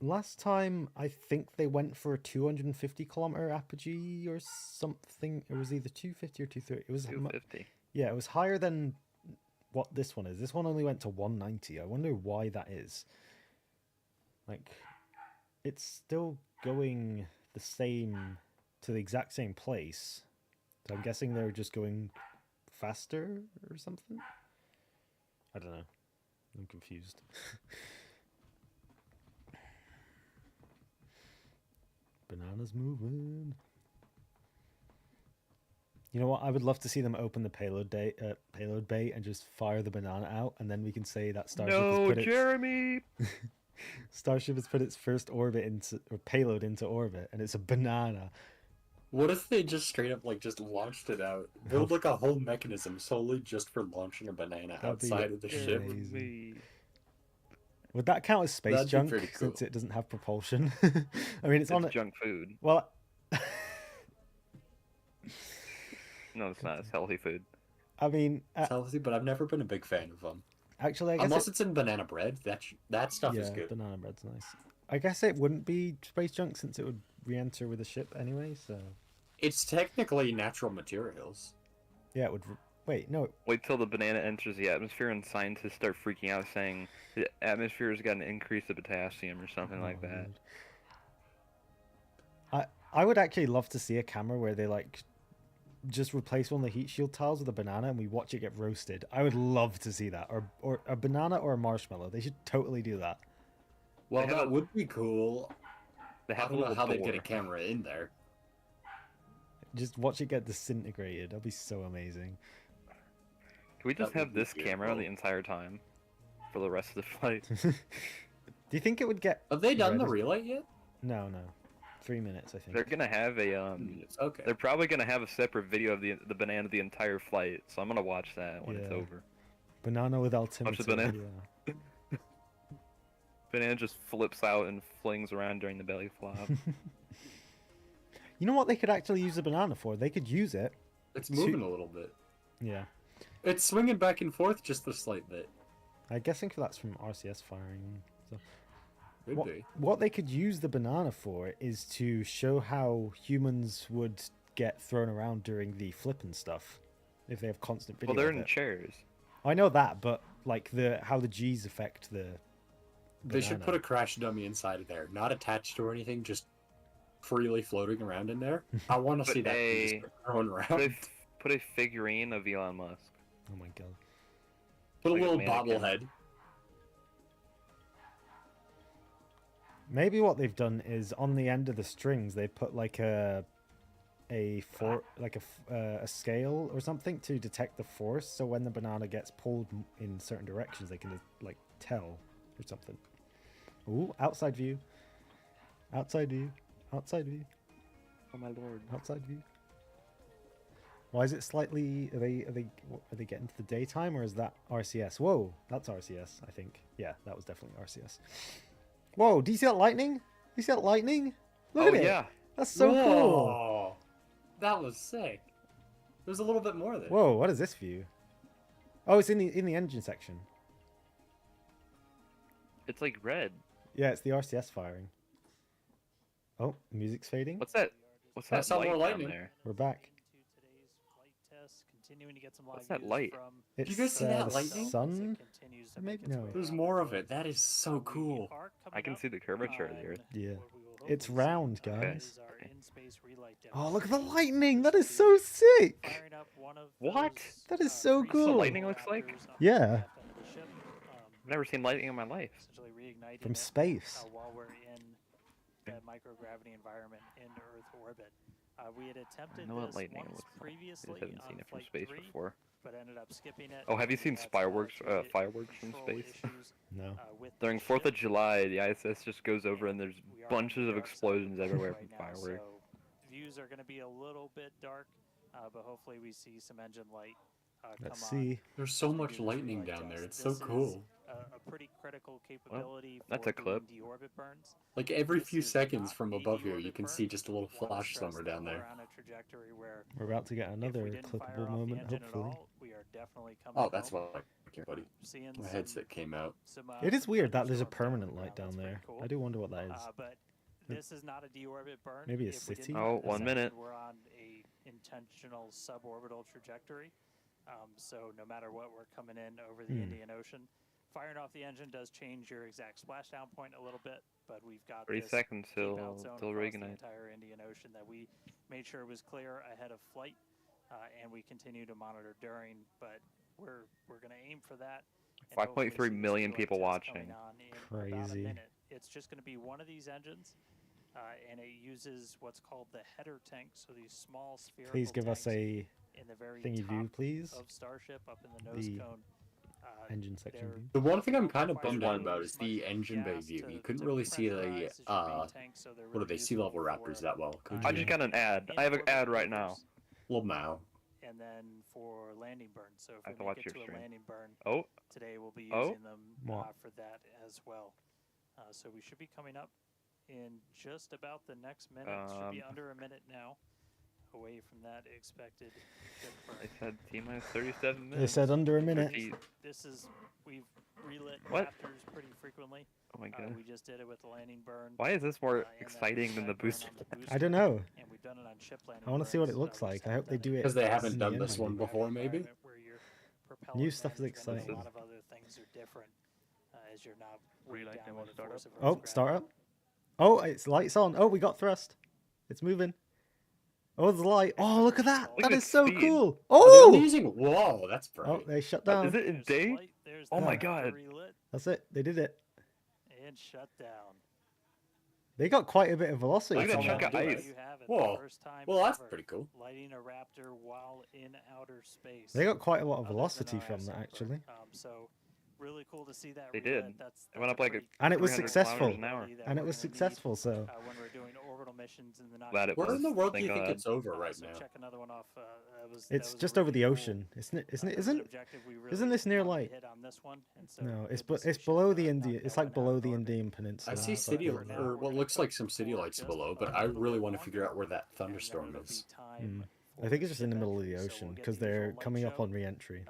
last time I think they went for a 250 kilometer apogee or something. It was either 250 or 230. It was 250. Yeah, it was higher than what this one is. This one only went to 190. I wonder why that is. Like, it's still going to the exact same place. So I'm guessing they're just going faster or something? I don't know. I'm confused. Banana's moving. You know what? I would love to see them open the payload bay and just fire the banana out, and then we can say that Starship has put Jeremy! Starship has put its first payload into orbit, and it's a banana. What if they just straight up just launched it out? Build like a whole mechanism solely just for launching a banana outside of the ship. Would that count as space That'd be junk pretty cool. since it doesn't have propulsion? I mean, it's on junk food. Well, no, it's not. It's healthy food. I mean, It's healthy, but I've never been a big fan of them. actually, I guess Unless it's in banana bread, that stuff is good. banana bread's nice. I guess it wouldn't be space junk since it would re-enter with the ship anyway. So It's technically natural materials. yeah, it would. Wait, no. Wait till the banana enters the atmosphere and scientists start freaking out saying the atmosphere has got an increase of potassium or something like that. Lord. I would actually love to see a camera where they just replace one of the heat shield tiles with a banana and we watch it get roasted. I would love to see that. Or a banana or a marshmallow. They should totally do that. Well, that would be cool. They I have don't know how they'd door. get a camera in there. Just watch it get disintegrated. That'd be so amazing. Can we just That would have be this camera beautiful. the entire time for the rest of the flight? Do you think it would get... Have they done the red- relay yet? No. 3 minutes, I think. They're gonna have a Okay. They're probably gonna have a separate video of the banana the entire flight, so I'm gonna watch that when it's Yeah. over. Banana with altimeter. banana. Yeah. Banana just flips out and flings around during the belly flop. You know what they could actually use the banana for? They could use it. It's moving a little bit. Yeah. It's swinging back and forth just a slight bit. I'm guessing that's from RCS firing. So Could be. What they could use the banana for is to show how humans would get thrown around during the flip and stuff, if they have constant video. Well, they're of in it. chairs. I know that, but like how the G's affect the. They should put a crash dummy inside of there, not attached or anything, just freely floating around in there. I want to see that thing just thrown around. Put a figurine of Elon Musk. Oh my god. Put like a little mannequin. bobblehead. Maybe what they've done is on the end of the strings they put like a scale or something to detect the force. So when the banana gets pulled in certain directions, they can like tell or something. Ooh, outside view. Outside view. Outside view. Oh my lord. Outside view. Why is it slightly? Are they getting to the daytime, or is that RCS? Whoa, that's RCS, I think. Yeah, that was definitely RCS. Whoa, do you see that lightning? Do you see that lightning? Look at it. Yeah. That's so cool. Whoa, that was sick. There's a little bit more there. Whoa, what is this view? Oh, it's in the engine section. It's like red. Yeah, it's the RCS firing. Oh, the music's fading. What's that? What's That's that not light more down lightning. there? We're back. Today's flight test, continuing to get some What's live that views light? from It's you guys see that the lightning? sun. continues to Maybe make its no. way There's up. more of it. That is so cool. We are I coming can up see the curvature of the on Earth. Yeah. what we will It's hopefully see round, is guys. our in-space relay Oh, look at the demonstration. lightning. That is This so will be sick. firing up one of What? those, That is so free cool. solo Lightning looks like? reactors on Yeah. the aft end of the ship, I've never seen lightning in my life. essentially reigniting From it, space. while we're in that microgravity environment in Earth orbit. We had I attempted know what this lightning once looks like. I previously just haven't on seen it from Flight space 3, before. but ended up skipping it. Oh, have you We seen had some fireworks actually fireworks from control space? issues, No. with the During 4th ship. of July, the ISS just goes over and there's We are on bunches the of dark side explosions the everywhere right from now, fireworks. So views are going to be a little bit dark, but hopefully we see some engine light Let's come on. see. There's so as we much do this lightning relay down there. test. It's so This is cool. a pretty critical capability that's for a clip. doing deorbit burns. Like every This few is seconds not from a above here, you deorbit can burn. see just a little Wanna flash stress somewhere that down we're there. on a trajectory where We're about to get if another we didn't fire clippable off the moment, engine at hopefully. all, we are definitely coming Oh, that's home. what I buddy. Seeing My some- headset came out. some, It is weird that there's a thunderstorms permanent on the light ground. down That's there. pretty cool. I do wonder what that is. But this is not a deorbit burn. Maybe a If we did city? find Oh, this 1 minute. engine, we're on a intentional suborbital trajectory. So no matter what, we're coming in over the Indian Ocean. Firing off the engine does change your exact splashdown point a little bit, but we've got 3 this seconds keep till out zone till across the reignite. entire Indian Ocean that we made sure was clear ahead of flight, and we continue to monitor during. But we're going to aim for that. and 5.3 hopefully see this million relay people test coming watching. on in about a Crazy. minute. It's just going to be one of these engines, and it uses what's called the header tank. So these small spherical Please give us tanks a in the very thingy top view, please. of Starship up in the nose The cone. Engine section they're- view. The one thing I'm kind of Quite bummed a out bit about as is the much engine bay gas view. to- You couldn't to really see pressurize the as your main tank, so they're what are really they, sea useful level raptors for, that well. Could I you? just got an ad. I have an in-orbit ad right now. maneuvers, Little Mao. and then for landing burns. So if I have we to make watch it your to a stream. landing burn Oh, today, we'll be Oh. using them What? for that as well. So we should be coming up in just about the next minute. Should be under a minute now, away from that expected ship burn. I said T-minus 37 minutes. They said under a minute. 50 This is, we've relit What? Raptors pretty frequently. Oh my god. We just did it with the landing burn. Why is this more and then exciting than the burn on booster? I don't know. And we've done it on ship landing I want to see what it burns, looks we like. just I hope they haven't do done it. Because they in haven't the done end this one view. before, maybe? where your propellant New stuff is management and exciting. A lot of other things are different as you're not weighed Relay down demo by the startup. force of Oh, Earth's start gravity. up. Oh, it's lights on. Oh, we got thrust. It's moving. Oh, there's light. Oh, look at that. Look That at is the so speed. cool. Are they only Oh! using? Whoa, that's bright. Oh, they shut Is down. it in There's day? light, there's Oh the my raptor god. relit That's it. They did it. and shut down. They got quite a bit of velocity. Look at that from chunk that. of ice. You have it, Whoa. the first time Well, that's ever, pretty cool. lighting a raptor while in outer space. They got quite a lot of other than velocity our from that, sample. actually. So really cool to see that. They relit. did. That's It went up like a pretty And it was 300 successful. kilometers an hour. that And it we're was gonna need, successful, so. when we're doing orbital missions in the not Glad it Where was. in the world do you Thank think God. it's over right so now? check another one off. It's that was just a over really the cool, ocean, isn't it? Isn't it? that was an objective we really Isn't this near wanted to like? hit on this one, and so No, it's good to see it's ship below the knock Indian. that It's like one out below in the orbit. Indian Peninsula. I see but city, for now, or we're what gonna looks like push some city forward lights just below, a but I little really bit want to longer, figure out where that and then thunderstorm it'll be is. time I for think it's just in the ship middle of the entry, so ocean we'll get because the they're usual light coming up show. on re-entry.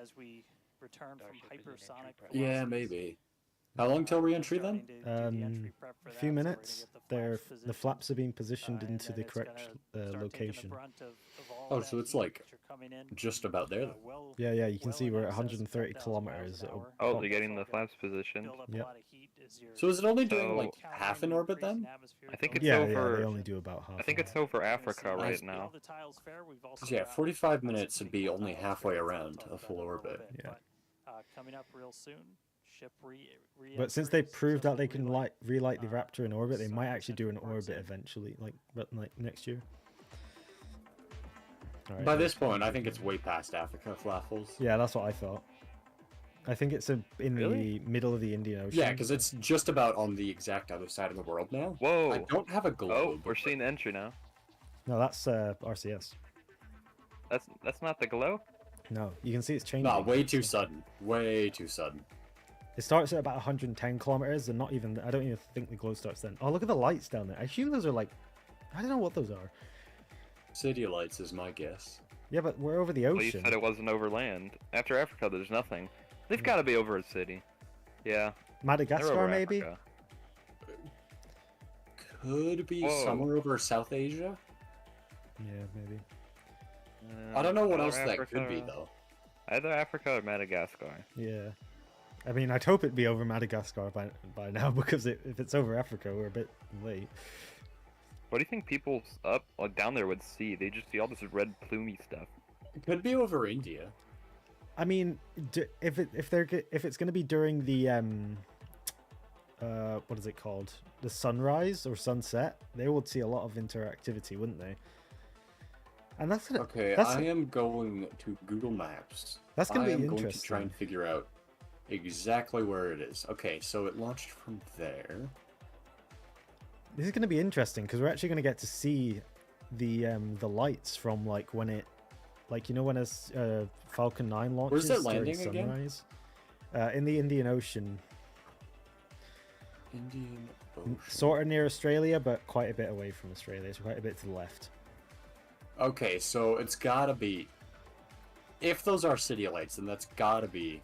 As we return from Starship is in entry hypersonic process. Yeah, velocities. maybe. How long till re-entry then? A few minutes. The flaps are being positioned into the correct location. Oh, so it's like just about there. Yeah, you can see we're at 130 kilometers. Oh, they're getting the flaps positioned. Yep. So is it only doing like half in orbit then? I think it's Yeah, over. they only do about half. I think it's over Africa right now. Yeah, 45 minutes would be only halfway around a full orbit. Yeah. Coming up real soon. But since they proved that they can relight the Raptor in orbit, they might actually do an orbit eventually, like next year. Right, by this point, I think it's way past Africa, Flaffles. Yeah, that's what I thought. I think it's in the middle of the Indian Ocean. Yeah, because it's just about on the exact other side of the world now. Whoa! I don't have a globe. Oh, we're seeing the entry now. No, that's RCS. That's not the glow? No, you can see it's changing. No, way too sudden. Way too sudden. It starts at about 110 kilometers, and not even. I don't even think the glow starts then. Oh, look at the lights down there. I assume those are like. I don't know what those are. City lights is my guess. Yeah, but we're over the ocean. Well, you said it wasn't over land. After Africa, there's nothing. They've got to be over a city. Yeah. Madagascar, maybe? Africa. Could be somewhere over South Asia? Yeah, maybe. I don't know what else that could be, though. Either Africa or Madagascar. Yeah. I mean, I'd hope it'd be over Madagascar by now, because if it's over Africa, we're a bit late. What do you think people up down there would see? They just see all this red plumy stuff. It could be over India. I mean, if it's going to be during the what is it called? The sunrise or sunset, they would see a lot of interactivity, wouldn't they? And that's gonna. Okay, I am going to Google Maps. That's gonna be interesting. I'm going to try and figure out exactly where it is. Okay, so it launched from there. This is going to be interesting because we're actually going to get to see the lights from like when it, like you know when a Falcon 9 launches. Where's it landing sunrise? Again? In the Indian Ocean. Indian Ocean. Sort of near Australia, but quite a bit away from Australia. It's quite a bit to the left. Okay, so it's gotta be. If those are city lights, then that's gotta be.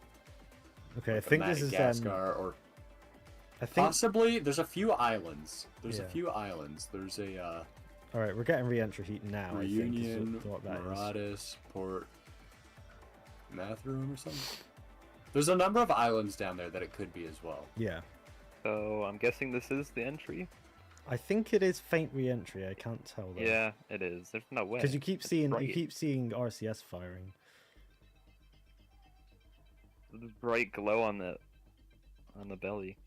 Okay, like I think this is Madagascar or. I think possibly there's a few islands. There's a few islands. There's a. All right, we're getting re-entry heat now. Reunion, I think, what that Mauritius, Port Mathurin or something. There's a number of islands down there that it could be as well. Yeah. So I'm guessing this is the entry. I think it is faint re-entry. I can't tell though. Yeah, it is. There's no way. Because you keep seeing RCS firing. The bright glow on the belly.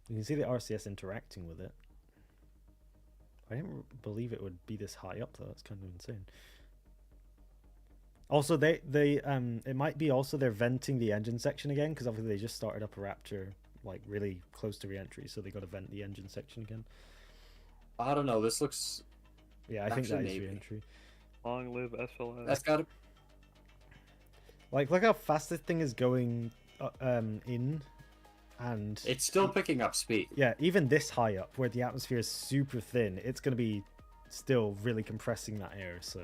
You can see the RCS interacting with it. I didn't believe it would be this high up though. That's kind of insane. Also, it might be also they're venting the engine section again because obviously they just started up a Raptor like really close to re-entry, so they got to vent the engine section again. I don't know. This looks. Yeah, I think that is re-entry. Long live SLS. That's got to. Like, look how fast this thing is going in. And it's still picking up speed. Yeah, even this high up where the atmosphere is super thin, it's going to be still really compressing that air, so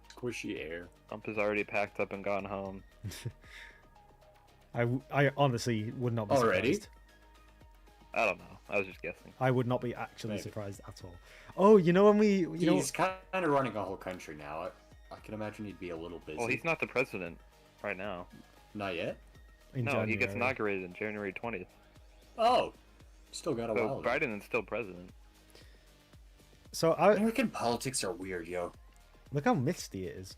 squishy air. Trump has already packed up and gone home. I honestly would not be surprised. I don't know. I was just guessing. I would not be actually surprised at all. Oh, you know when he's kind of running a whole country now. I can imagine he'd be a little busy. Well, he's not the president right now. Not yet? He gets inaugurated on January 20th. Oh, still got a while. So Biden is still president. So American politics are weird, yo. Look how misty it is.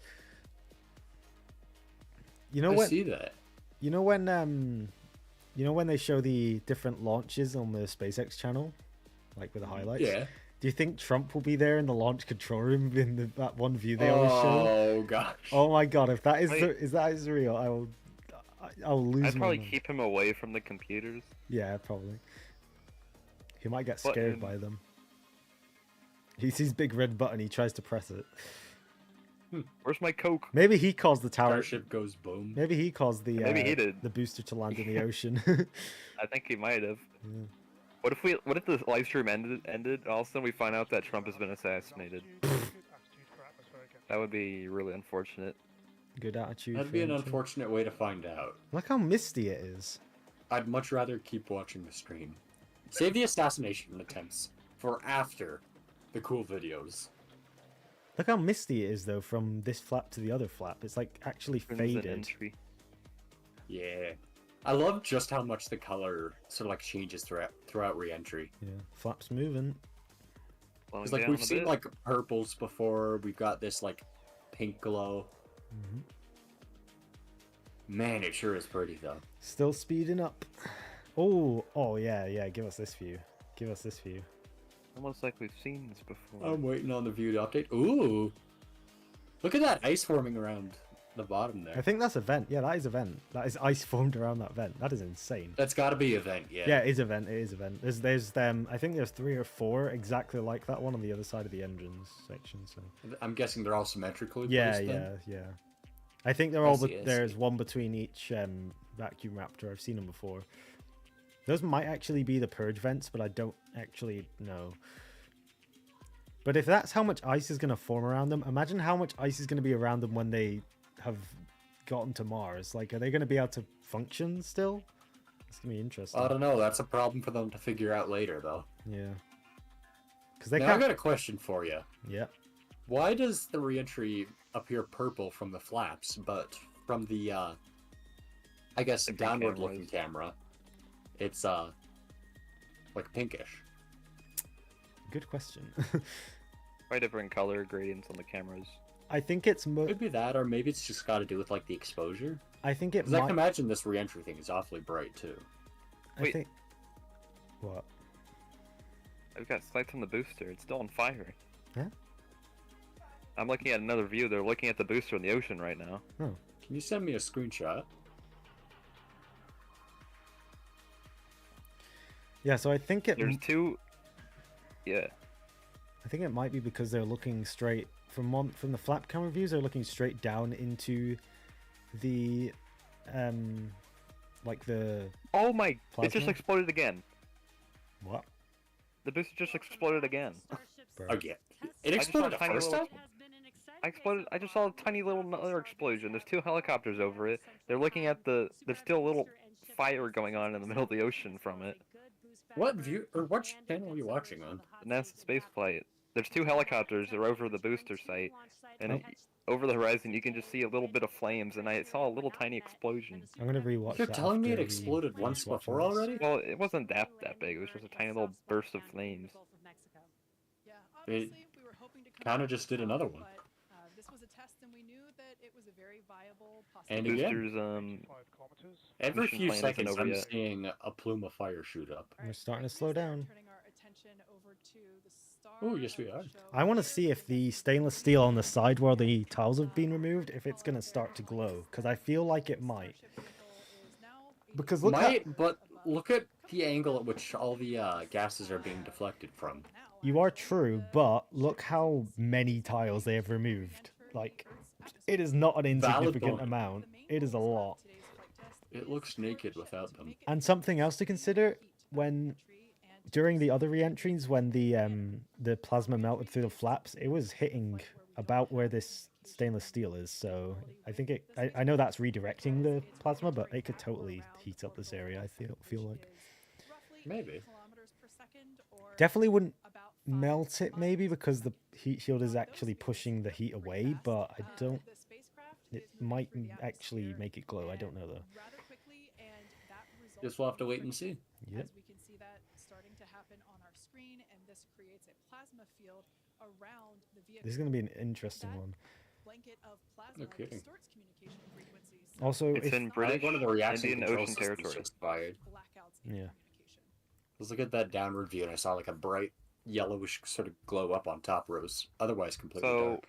You know I when? See that. You know when they show the different launches on the SpaceX channel, like with the highlights. Yeah. Do you think Trump will be there in the launch control room in that one view they always show? Oh gosh. Oh my god! If that is real, I'll lose. I'd probably keep him away from the computers. Yeah, probably. He might get scared by them. He sees big red button. He tries to press it. Where's my Coke? Maybe he caused the tower. Starship goes boom. Maybe he caused the. Maybe he did. The booster to land in the ocean. I think he might have. Yeah. What if the live stream ended? All of a sudden we find out that Trump has been assassinated. That would be really unfortunate. Good attitude. That'd be an unfortunate way to find out. Look how misty it is. I'd much rather keep watching the stream. Save the assassination attempts for after the cool videos. Look how misty it is, though, from this flap to the other flap. It's, like, actually faded. Yeah. I love just how much the color sort of, like, changes throughout re-entry. Yeah, flap's moving. It's like, we've seen, like, purples before. We've got this, like, pink glow. Mm-hmm. Man, it sure is pretty, though. Still speeding up. Oh, yeah, give us this view. Give us this view. Almost like we've seen this before. I'm waiting on the view to update. Ooh! Look at that ice forming around the bottom there. I think that's a vent. Yeah, that is a vent. That is ice formed around that vent. That is insane. That's got to be a vent, yeah. Yeah, it is a vent. It is a vent. There's I think there's 3 or 4 exactly like that one on the other side of the engines section. So I'm guessing they're all symmetrically yeah, placed then? yeah. I think they're all. There's one between each vacuum raptor. I've seen them before. Those might actually be the purge vents, but I don't actually know. But if that's how much ice is going to form around them, imagine how much ice is going to be around them when they have gotten to Mars. Like, are they going to be able to function still? It's going to be interesting. I don't know. That's a problem for them to figure out later, though. Yeah. Because they now, I got a question for you. Yeah. Why does the reentry appear purple from the flaps, but from the, I guess, downward-looking camera, it's, like, pinkish? Good question. Quite different color gradients on the cameras. I think it's could be that, or maybe it's just got to do with like the exposure. I think it. Because I can imagine this re-entry thing is awfully bright too. I think. What? I've got sights on the booster. It's still on fire. Yeah. I'm looking at another view. They're looking at the booster in the ocean right now. Oh. Can you send me a screenshot? Yeah. So I think it. There's 2. Yeah. I think it might be because they're looking straight from the flap camera views. They're looking straight down into the, like the. Oh my! Plasma? It just exploded again. What? The booster just exploded again. Again? It exploded the first time? I just saw a tiny little another explosion. There's 2 helicopters over it. They're looking at the. There's still a little fire going on in the middle of the ocean from it. What view or what channel are you watching on? The NASA space flight. There's 2 helicopters. They're over the booster site, and over the horizon you can just see a little bit of flames. And I saw a little tiny explosion. I'm gonna rewatch. You're telling me it exploded once before already? Well, it wasn't that big. It was just a tiny little burst of flames. It kind of just did another one. This was a test, and we knew that it was a very viable and possibility. again, every few seconds I'm seeing a plume of fire shoot up. We're starting to slow down. Oh, yes we are. I want to see if the stainless steel on the side where the tiles have been removed, if it's going to start to glow, because I feel like it might. Because look but look at the angle at which all the gases are being deflected from. You are true, but look how many tiles they have removed. Like, it is not an insignificant amount. It is a lot. It looks naked without them. And something else to consider, during the other re-entries, when the plasma melted through the flaps, it was hitting about where this stainless steel is. So I think I know that's redirecting the plasma, but it could totally heat up this area. I feel like. Maybe. Definitely wouldn't melt it, maybe, because the heat shield is actually pushing the heat away, but I don't. It might actually make it glow. I don't know though. Guess we'll have to wait and see. Yep. As we can see that starting to happen on our screen, and this creates a plasma field around the vehicle. This is going to be an interesting one. Blanket of plasma distorts communication frequencies. Also, it's in British one of the reaction Indian Ocean territory. Just fired. Yeah. Let's look at that downward view, and I saw like a bright yellowish sort of glow up on top rows. Otherwise, completely dark.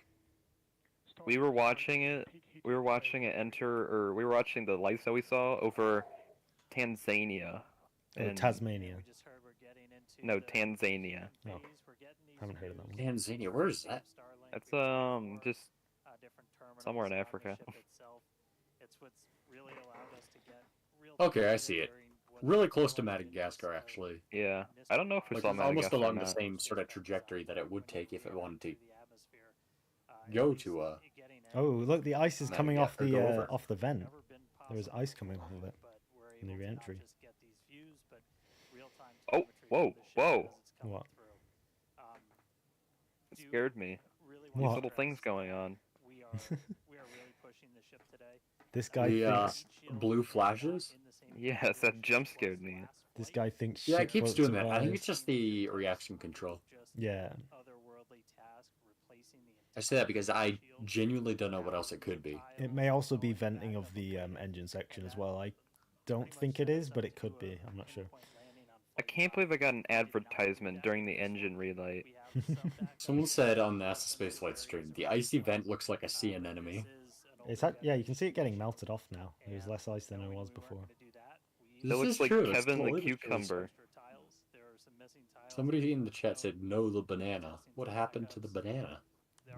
We were watching it. We were watching it enter, or we were watching the lights that we saw over Tanzania. And Tasmania. No, Tanzania. Oh, haven't heard of that one. Tanzania, where is that? That's just somewhere in Africa. Okay, I see it. Really close to Madagascar, actually. Yeah, I don't know if we like saw Madagascar. Almost along the same sort of trajectory that it would take if it wanted to go to Oh, look, the ice is Now, coming yeah, off or go over. the vent. Never been There was possible ice coming off of before, it but we're in the able to not re-entry. just get these views, but real-time Oh, telemetry whoa, of the ship whoa. as it's coming What? through. Um, It do scared me. really These What? want to little things stress going that on. we are really pushing the ship today. This guy The thinks blue flashes. Yes, that jump scared me. this guy thinks Yeah, it ship keeps won't doing that. I think survive. it's just the reaction control. Yeah. Otherworldly task, replacing the I say that because I genuinely don't know what else it could be. It may also be venting of the engine section as well. I don't think it is, but it could be. I'm not sure. I can't believe I got an advertisement during the engine relight. Someone said on the NASA Spaceflight stream, the icy vent looks like a sea anemone. It's that, yeah, you can see it getting melted off now. There's less ice than there was before. That This looks is like true. It's Kevin the totally true. cucumber. Somebody in the chat said, no, the banana. What happened to the banana?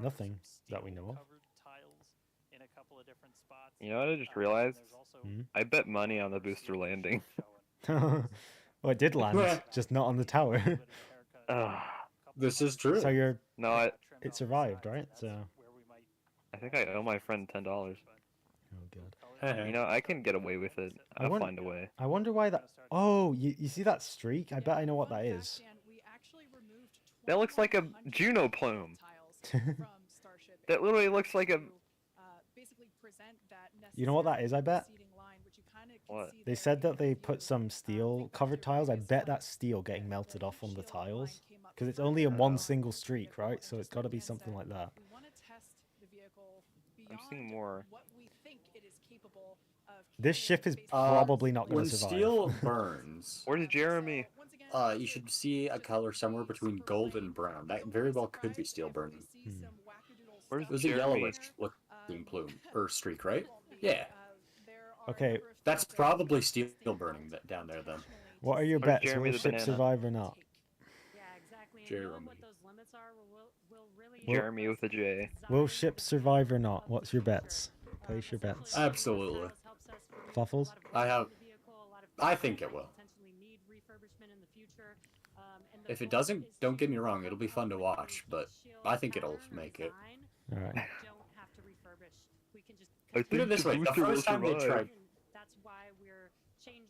Nothing that we know of. You know what I just realized? Hmm? I bet money on the booster landing. Well, it did land, just not on the tower. Ugh. This is true. So you're, No, it survived, right? So, I think I owe my friend $10. oh god. You know, I can get away with it. I I'll want- find a way. I wonder why that. Oh, you see that streak? I bet I know what that is. That looks like a Juno plume. That literally looks like a... You know what that is, I bet? What? They said that they put some steel covered tiles. I bet that's steel getting melted off on the tiles. Because it's only in one single streak, right? So it's got to be something like that. I'm seeing more. This ship is probably not going When to survive. steel burns, Where's Jeremy? you should see a color somewhere between gold and brown. That very well could be steel burning. Where's It was a Jeremy? yellowish looking plume or streak, right? Yeah, Okay, that's probably steel burning down there then. what are your Where's bets? Jeremy Will the ship banana? survive or not? Yeah, exactly. And Jeremy. knowing what those limits are will really Jeremy with a J. Will ship survive or not? What's your bets? Place your bets. Absolutely. Fluffles? I think it will. If it doesn't, don't get me wrong, it'll be fun to watch, but I think it'll make it. Alright. I Look at think it this the way, the booster will first time they survive. tried...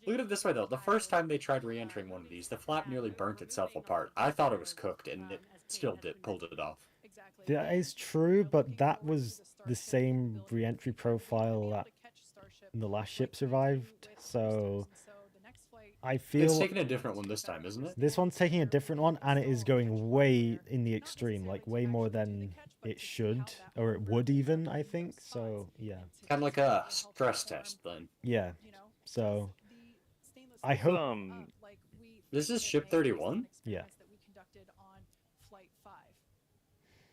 Look at it this way though, the first time they tried re-entering one of these, the flap nearly burnt itself apart. I thought it was cooked, and it still pulled it off. That is true, but that was the same re-entry profile that the last ship survived, so I It's feel taking a different one this time, isn't it? this one's taking a different one, and it is going way in the extreme, like way more than it should, or it would even, I think, so yeah. Kind of like a stress test then. Yeah, so I hope... This is ship 31? Yeah.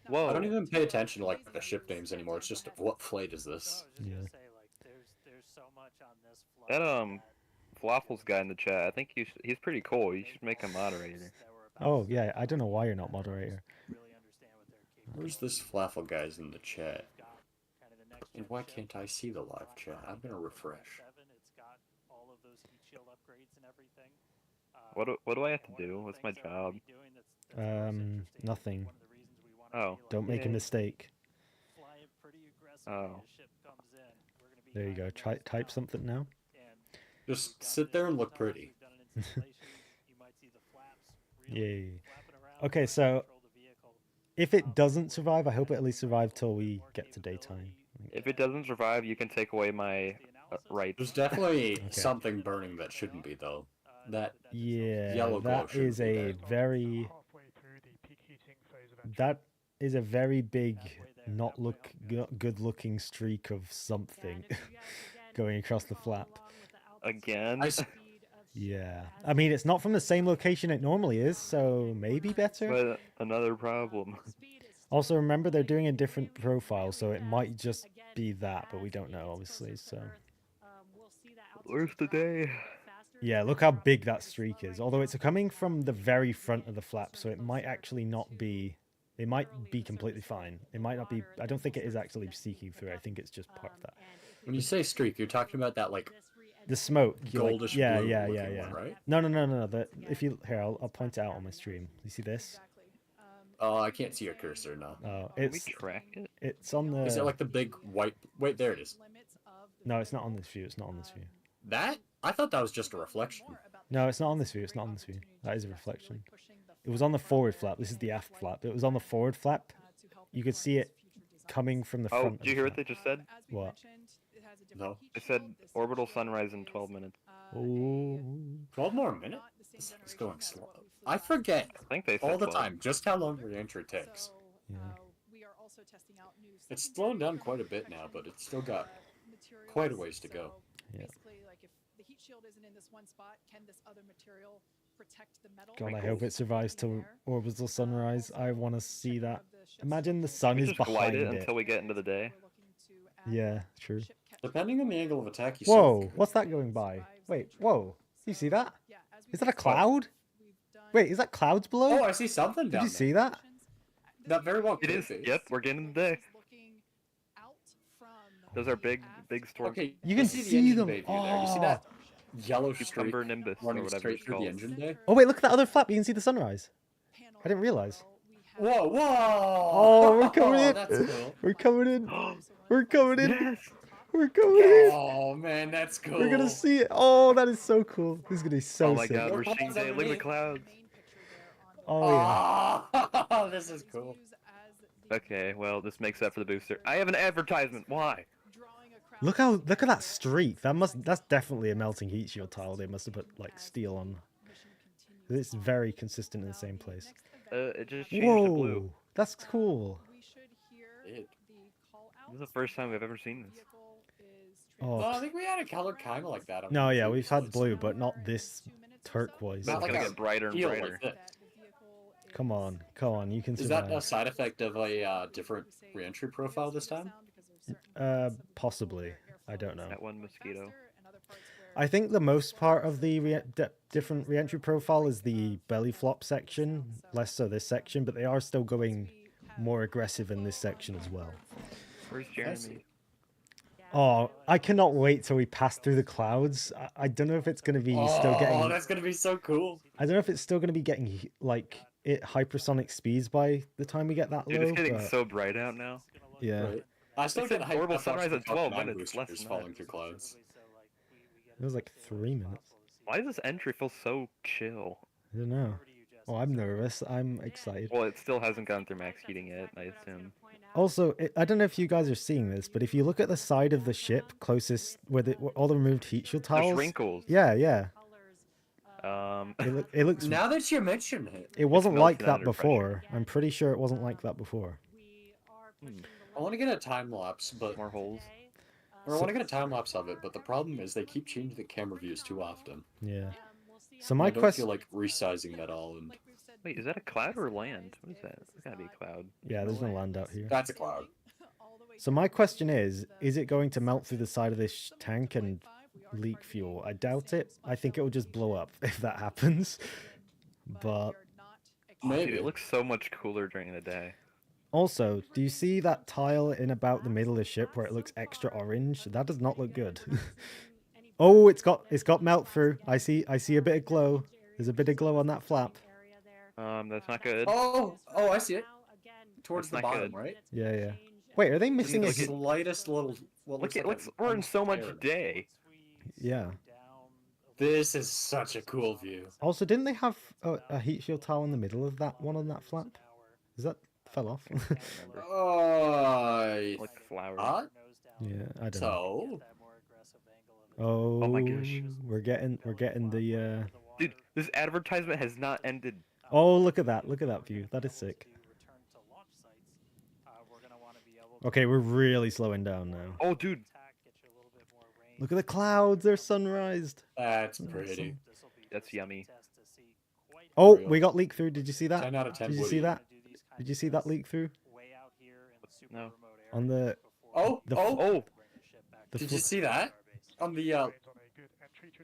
Whoa. I don't even pay attention to like the ship names anymore, it's just what flight is this? Yeah. That Flaffles guy in the chat, I think he's pretty cool. You should make him moderator. Oh, yeah, I don't know why you're not moderator. Where's this Flaffle guys in the chat? And why can't I see the live chat? I'm gonna refresh. What do I have to do? What's my job? Nothing. Oh. Don't make a Yay. mistake. Oh. There you go. Type something now. Just sit there and look pretty. Yay. Okay, so if it doesn't survive, I hope it at least survive till we get to daytime. If it doesn't survive, you can take away my rights. There's definitely something burning that shouldn't be though. That Yeah, yellow glow that is shouldn't be a there. very... That is a very big, not good-looking streak of something going across the flap. Again? Yeah. I mean, it's not from the same location it normally is, so maybe better. But another problem. Also, remember, they're doing a different profile, so it might just be that, but we don't know, obviously, so... Where's the day? Yeah, look how big that streak is. Although it's coming from the very front of the flap, so it might actually not be... It might be completely fine. It might not be... I don't think it is actually seeking through. I think it's just part of that. When you say streak, you're talking about that like The smoke. goldish yeah, blue yeah, looking yeah. one, right? No. If you... Here, I'll point it out on my stream. You see this? Oh, I can't see your cursor now. Oh, Can we track it? it's on the. Is it like the big white? Wait, there it is. No, it's not on this view. It's not on this view. That? I thought that was just a reflection. No, it's not on this view. It's not on this view. That is a reflection. It was on the forward flap. This is the aft flap. It was on the forward flap. You could see it coming from the front. Oh, did you hear what they just said? What? No. They said orbital sunrise in 12 minutes. Oh. 12 more minutes? It's going slow. I forget I think they said all the 12. time just how long re-entry takes. Yeah. It's slowing down quite a bit now, but it's still got quite a ways to go. Yeah. Basically, like if the heat shield isn't in this one spot, can this other material protect the metal? God, I hope it survives till orbital sunrise. I want to see that. Imagine the Can sun we is just glide behind it it. until we get into the day? Yeah, true. Depending on the angle of attack, you Whoa, what's that going by? Wait, whoa. You see that? Is that a cloud? Wait, is that clouds below? Oh, I see something Did down you see that? That very well It could is. be. Yep, we're getting into the day. Those are big storms. Okay, You can see the see engine them. bay view there. You see that yellow streak Cucumber nimbus or running whatever straight it's through the called. engine bay? Oh wait, look at that other flap. You can see the sunrise. I didn't realize. Whoa, whoa! Oh, we're coming in. That's cool. We're coming in. We're coming in. Yes! We're coming in. Oh man, that's cool. We're gonna see it. Oh, that is so cool. This is gonna be so Oh my sick. god, we're Look seeing what's day. Look at the underneath. clouds. Oh yeah. Oh, this is cool. Okay, well, this makes up for the booster. I have an advertisement. Why? Look at that streak. That's definitely a melting heat shield tile. They must have put like steel on. It's very consistent in the same place. It just changed to blue. Whoa, that's cool. It- This is the first time we've ever seen this. Well, I Oh think we had a color kind of like that. on no, the yeah, previous we've had ones. blue, but not this turquoise. Not It's like gonna a get brighter and teal brighter. like this. Come on, come on, you can Is that a survive. side effect of a different reentry profile this time? Possibly. I don't know. That one mosquito. I think the most part of the different reentry profile is the belly flop section, less so this section, but they are still going more aggressive in this section as well. Where's Jeremy? Oh, I cannot wait till we pass through the clouds. I don't know if it's going to be still Oh, getting... that's gonna be so cool. I don't know if it's still going to be getting, like, hypersonic speeds by the time we get that Dude, low, it's getting but... so bright out now. Yeah, Right. I still They get said hyped orbital up watching sunrise at the 12 Falcon minutes, less boosters than falling that. through clouds. it was like 3 minutes. Why does this entry feel so chill? I don't know. Oh, I'm nervous. I'm excited. Well, it still hasn't gone through max heating yet, I assume. Also, I don't know if you guys are seeing this, but if you look at the side of the ship closest where all the removed heat shield There's tiles... wrinkles. Yeah, yeah. It It looks... Now that you mention it, It wasn't melting like that under pressure. before. I'm pretty sure it wasn't like that before. I want to get a time lapse, but more holes. or I want to get a time lapse of it. But the problem is they keep changing the camera views too often. Yeah. So I my don't question... feel like resizing that all, and Wait, is that a cloud or land? What is that? It's gotta be a cloud. Yeah, there's no land out here. that's a cloud. So my question is it going to melt through the side of this tank and leak fuel? I doubt it. I think it will just blow up if that happens. But Dude, Maybe. it looks so much cooler during the day. also, do you see that tile in about the middle of the ship where it looks extra orange? That does not look good. Oh, it's got melt through. I see a bit of glow. There's a bit of glow on that flap. That's not good. Oh, I see it. Towards That's the not bottom, good. right? Yeah, yeah. Wait, are they missing a The Look at- slightest little. What Look looks at like we're in so much square. day. Yeah. This is such a cool view. Also, didn't they have a heat shield tile in the middle of that one on that flap? Is that fell off? Like flowers. Yeah, I don't know. So Oh, my gosh. we're getting the. Dude, this advertisement has not ended. Oh, look at that! Look at that view. That is sick. Okay, we're really slowing down now. Oh, dude. Look at the clouds. They're sunrised. that's pretty. That's yummy. Oh, real. we got leak through. Did you see that? 10 out of 10 Did you would see be. that? Did you see that leak through No. on the Oh, The- Oh, the? did you see that on the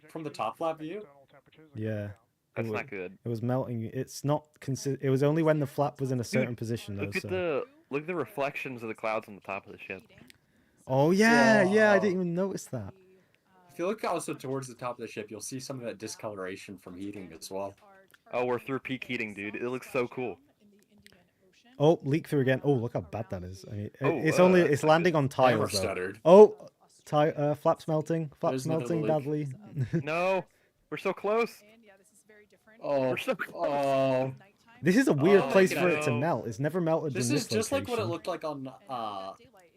from the top flap view? Yeah. that's It not good. It was melting. It's not It was only when the flap was in a certain Dude, position though. Look at So. look at the reflections of the clouds on the top of the ship. Oh yeah, yeah. I Wow. didn't even notice that. If you look also towards the top of the ship, you'll see some of that discoloration from heating as well. Oh, we're through peak heating, dude. It looks so cool. Oh, leak through again. Oh, look how bad that is. I mean, Oh, it's landing on Camera tiles though. stuttered. Oh, flaps melting. Flaps There's another melting leak. badly. No, we're so close. And yeah, this is very different. Oh, We're so close. oh. This is a weird Oh, place no. for it to melt. It's never melted This in is this just like what it location. looked like on,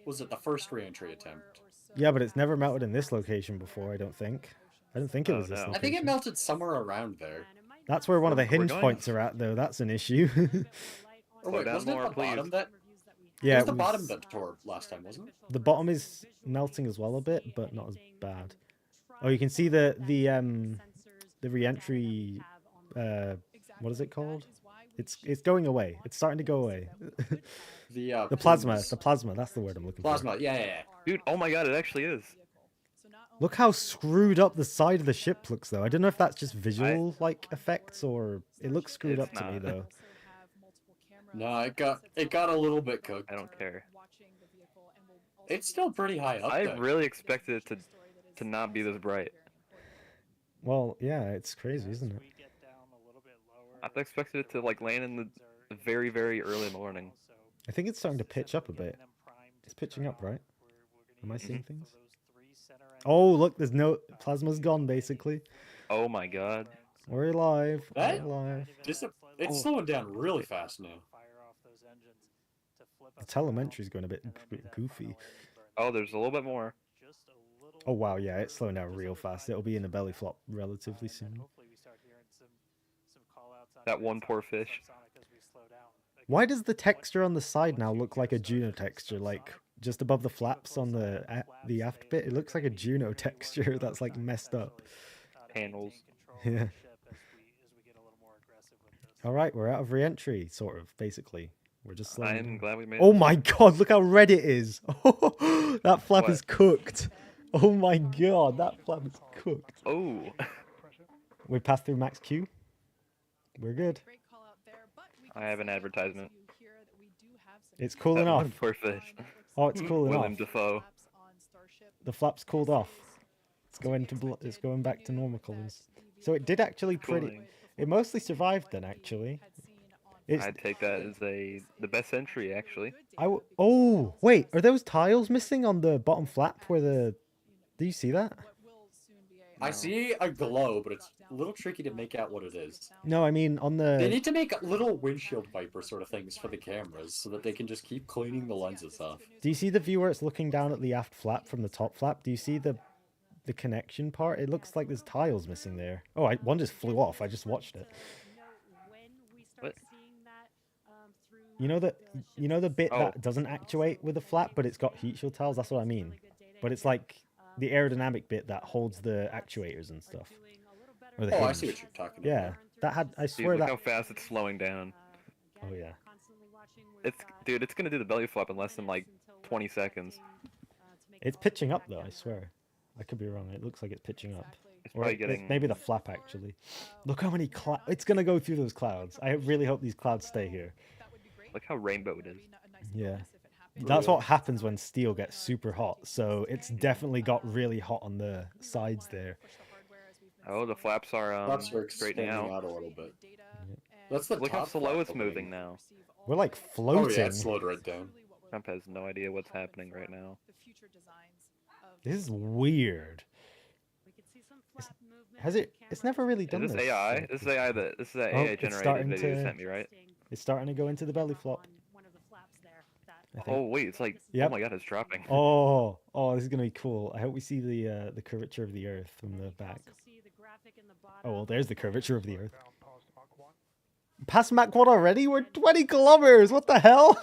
was it the first re-entry attempt? Yeah, but it's never melted in this location before, I don't think. I don't think it Oh, was this no. location. I think it melted somewhere around there. That's where one of the We're hinge going- points are at, though. That's an issue. Oh Slow wait, down wasn't more, it the bottom please. that? Yeah, it was it the bottom was- that tore last time, wasn't it? The bottom is melting as well a bit, but not as bad. Oh, you can see the re-entry. What is it called? It's going away. It's starting to go away. The The plasma. plumes. The plasma. That's the word I'm looking for. Plasma, yeah. Dude, oh my god, it actually is. Look how screwed up the side of the ship looks, though. I don't know if that's just visual like effects or it looks screwed up It's to me not. though. No, it got a little bit cooked. I don't care. It's still pretty high up I there. really expected it to not be this bright. Well, yeah, it's crazy, isn't it? I expected it to like land in the very, very early morning. I think it's starting to pitch up a bit. It's pitching up, right? Am I seeing things? Oh, look, there's no plasma's gone basically. Oh my god. We're alive. That- We're alive. It's slowing down really fast now. The telemetry's going a bit goofy. Oh, there's a little bit more. Oh wow, yeah, it's slowing down real fast. It'll be in a belly flop relatively soon. That one poor fish. Why does the texture on the side now look like a Juno texture? Like just above the flaps on the aft bit, it looks like a Juno texture that's like messed up. Panels. Yeah. All right, we're out of re-entry, sort of, basically. We're just slowing I'm down. glad we made Oh it. my god, look how red it is. That flap What? is cooked. Oh my god, that flap is cooked. Oh. We passed through max Q. We're good. I have an advertisement. It's cooling That off. one poor fish. Oh, it's cooling William off. Dafoe. The flap's cooled off. It's going back to normal colors. So it did actually Cooling. It mostly survived then, actually. It's, I'd take that as the best entry, actually. oh, wait, are those tiles missing on the bottom flap where the... Do you see that? I see a glow, but it's a little tricky to make out what it is. No, I mean on the... They need to make little windshield wiper sort of things for the cameras so that they can just keep cleaning the lenses off. Do you see the view where it's looking down at the aft flap from the top flap? Do you see the connection part? It looks like there's tiles missing there. Oh, one just flew off. I just watched it. What? You know the bit Oh. that doesn't actuate with the flap, but it's got heat shield tiles? That's what I mean. But it's like the aerodynamic bit that holds the actuators and stuff. Or the Oh, I hinge. see what you're talking Yeah, about. that had... I Dude, swear look that... how fast it's slowing down. Oh, yeah. Dude, it's gonna do the belly flop in less than like 20 seconds. It's pitching up, though, I swear. I could be wrong. It looks like it's pitching up. It's Or probably it's getting... maybe the flap, actually. Look how many clouds... It's going to go through those clouds. I really hope these clouds stay here. Look how rainbow it is. Yeah. That's what happens when steel gets super hot. So it's definitely got really hot on the sides there. Oh, the flaps are Flaps are straightening extending out. out a little bit. That's the Look how top slow flap it's opening. moving now. We're like Oh floating. yeah, it slowed right down. Trump has no idea what's happening right now. This is weird. Has it... It's never really done Is this. this AI? like This is this. AI that this is that Oh, AI it's generated starting video you to- sent me, right? It's starting to go into the belly flop. I think. Oh wait, it's like Yep. oh my god, it's dropping. Oh, this is gonna be cool. I hope we see the curvature of the Earth from the back. Oh well, there's the curvature of the Earth. Past Mach 1 already? We're 20 kilometers. What the hell?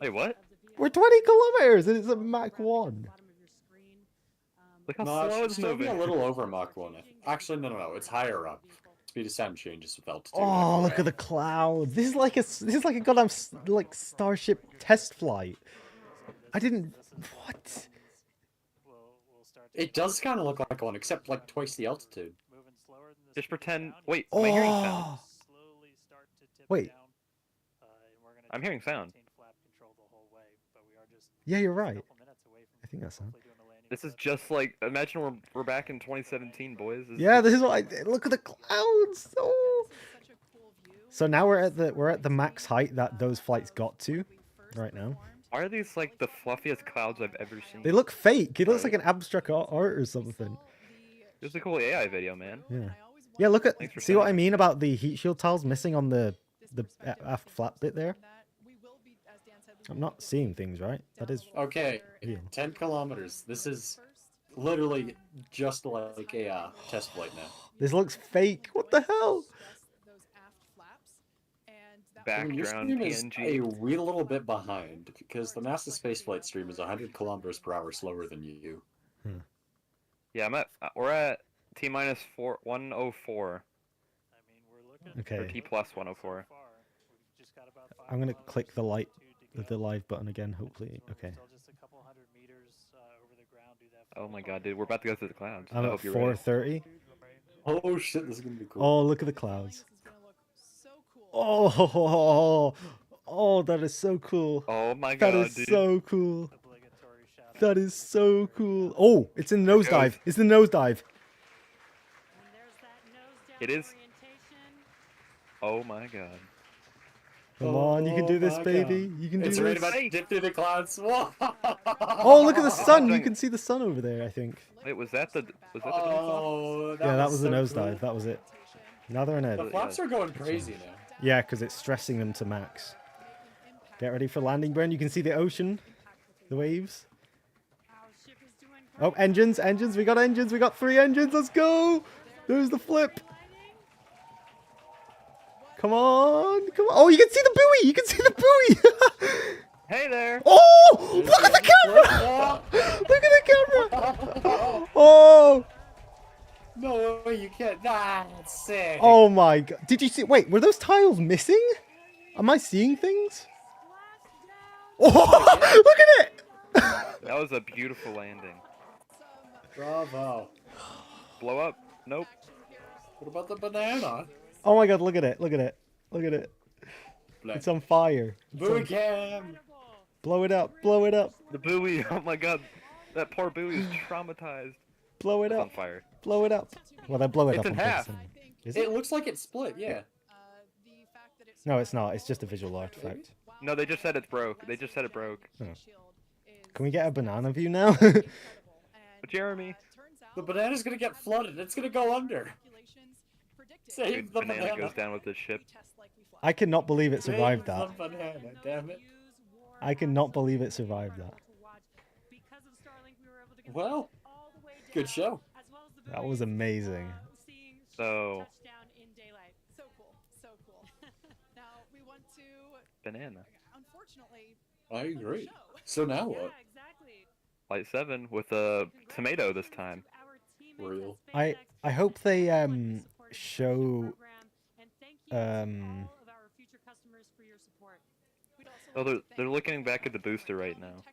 Wait, what? We're 20 kilometers, and it's at Mach 1. Look how No, slow it should it's still be moving. a little over Mach 1. Actually, no, it's higher up. Speed of sound changes with altitude. Oh, look at the clouds. This is like a goddamn like Starship test flight. I didn't. What? It does kind of look like one, except like twice the altitude. Just pretend. Wait, am I hearing sound? Oh. Wait. I'm hearing sound. Yeah, you're right. I think that's sound. This is just like imagine we're back in 2017, boys. Yeah, this is what I did. Look at the clouds. Oh. So now we're at the max height that those flights got to right now. Why are these like the fluffiest clouds I've ever seen? They look fake. It looks like an abstract art or something. This is a cool AI video, man. Yeah. Yeah, look at, see what I sending mean about the heat shield tiles missing on the aft flap bit there? I'm not seeing things, right? That is... Okay, real. 10 kilometers. This is literally just like a test flight now. This looks fake. What the hell? Your Background stream is PNG. a wee little bit behind because the NASA spaceflight stream is 100 kilometers per hour slower than you. Yeah, we're at T-minus 104. I mean, we're looking Okay. Or T plus 104. far. We've just got about 5 I'm gonna kilometers click the light, to the live button again, hopefully. We're Okay. still just a couple hundred meters over the ground. Do that. Oh my god, dude, we're about to go through the clouds. I I'm at hope you're ready. 4:30. Oh shit, this is gonna be cool. Oh, look at the clouds. Oh, oh, that is so cool. Oh my god, That is dude. so cool. Obligatory shout out. That is so cool. Oh, it's in the nosedive. It's the nosedive. And there's that nose down It is. orientation. Oh my god. Come on, you can do this, my baby. God. You can do It's right this. about to dip through the clouds. Whoa. Oh, look at the sun. You can see the sun over there, I think. Wait, was that the Oh, Yeah, that was the so nosedive. cool. That was it. Now they're in The a... flaps are going crazy now. Yeah, because it's stressing them to max. Get ready for landing, Bren. You can see the ocean. The waves. Our ship is doing Oh, engines, engines. We got engines. We got 3 engines. Let's go. There's the flip. Come on. Come on. Oh, you can see the buoy. You can see the buoy. Hey there! Oh, look at the camera. Look at the camera. Oh. No, you can't. That's sick. Oh my god. Did you see? Wait, were those tiles missing? Am I seeing things? Oh, look at it. That was a beautiful landing. Bravo. Blow up? Nope. What about the banana? Oh my god, look at it. Look at it. Look at it. Black. It's on fire. Boo cam. Blow it up. Blow it up. The buoy, oh my god. That poor buoy is traumatized. Blow it It's on up. fire. Blow it up. Well, they blow it It's up in on half. purpose. Is It it? looks like it's split, yeah. No, it's not. It's just a visual artifact. No, they just said it's broke. They just said it broke. Oh. Can we get a banana view now? But Jeremy. The banana's gonna get flooded. It's gonna go under. Save Dude, the banana banana. goes down with this ship. I cannot believe it survived Save that. the banana, damn it. I cannot believe it survived that. Well, good show. That was amazing. So, So cool. So cool. Now we want to, banana. unfortunately, I agree. So now what? Flight 7 with a tomato this time. Real. I hope they show Oh, they're looking back at the booster right now.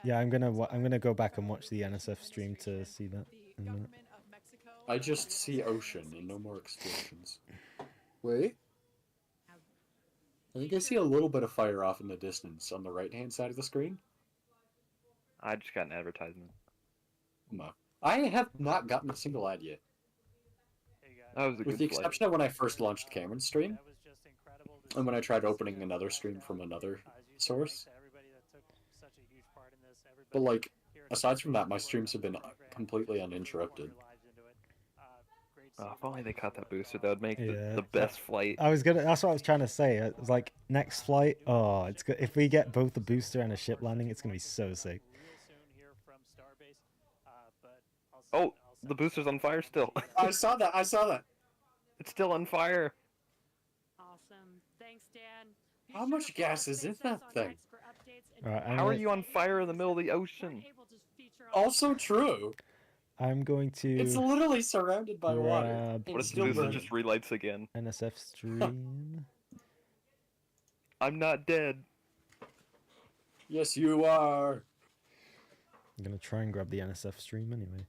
yeah, I'm gonna go back and watch the NSF stream to see that in a minute. I just see ocean and no more explosions. Wait. I think I see a little bit of fire off in the distance on the right-hand side of the screen. I just got an advertisement. No. I have not gotten a single ad yet. That was a With good the flight. exception of when I first launched Cameron's stream, and when I tried opening another stream from another source. But like, aside from that, my streams have been completely uninterrupted. Oh, if only they caught that booster, that would make Yeah. the best flight. That's what I was trying to say. It was like next flight. Oh, it's good. If we get both the booster and a ship landing, it's gonna be so sick. Oh, the booster's on fire still. I saw that. I saw that. It's still on fire. Awesome. Thanks, Dan. How much gas is in that thing? Alright, How are you on fire in the middle of the ocean? Also true. I'm going to It's literally surrounded by water. grab It's What if the still booster burning. just relights again? NSF stream. I'm not dead. Yes, you are. I'm gonna try and grab the NSF stream anyway.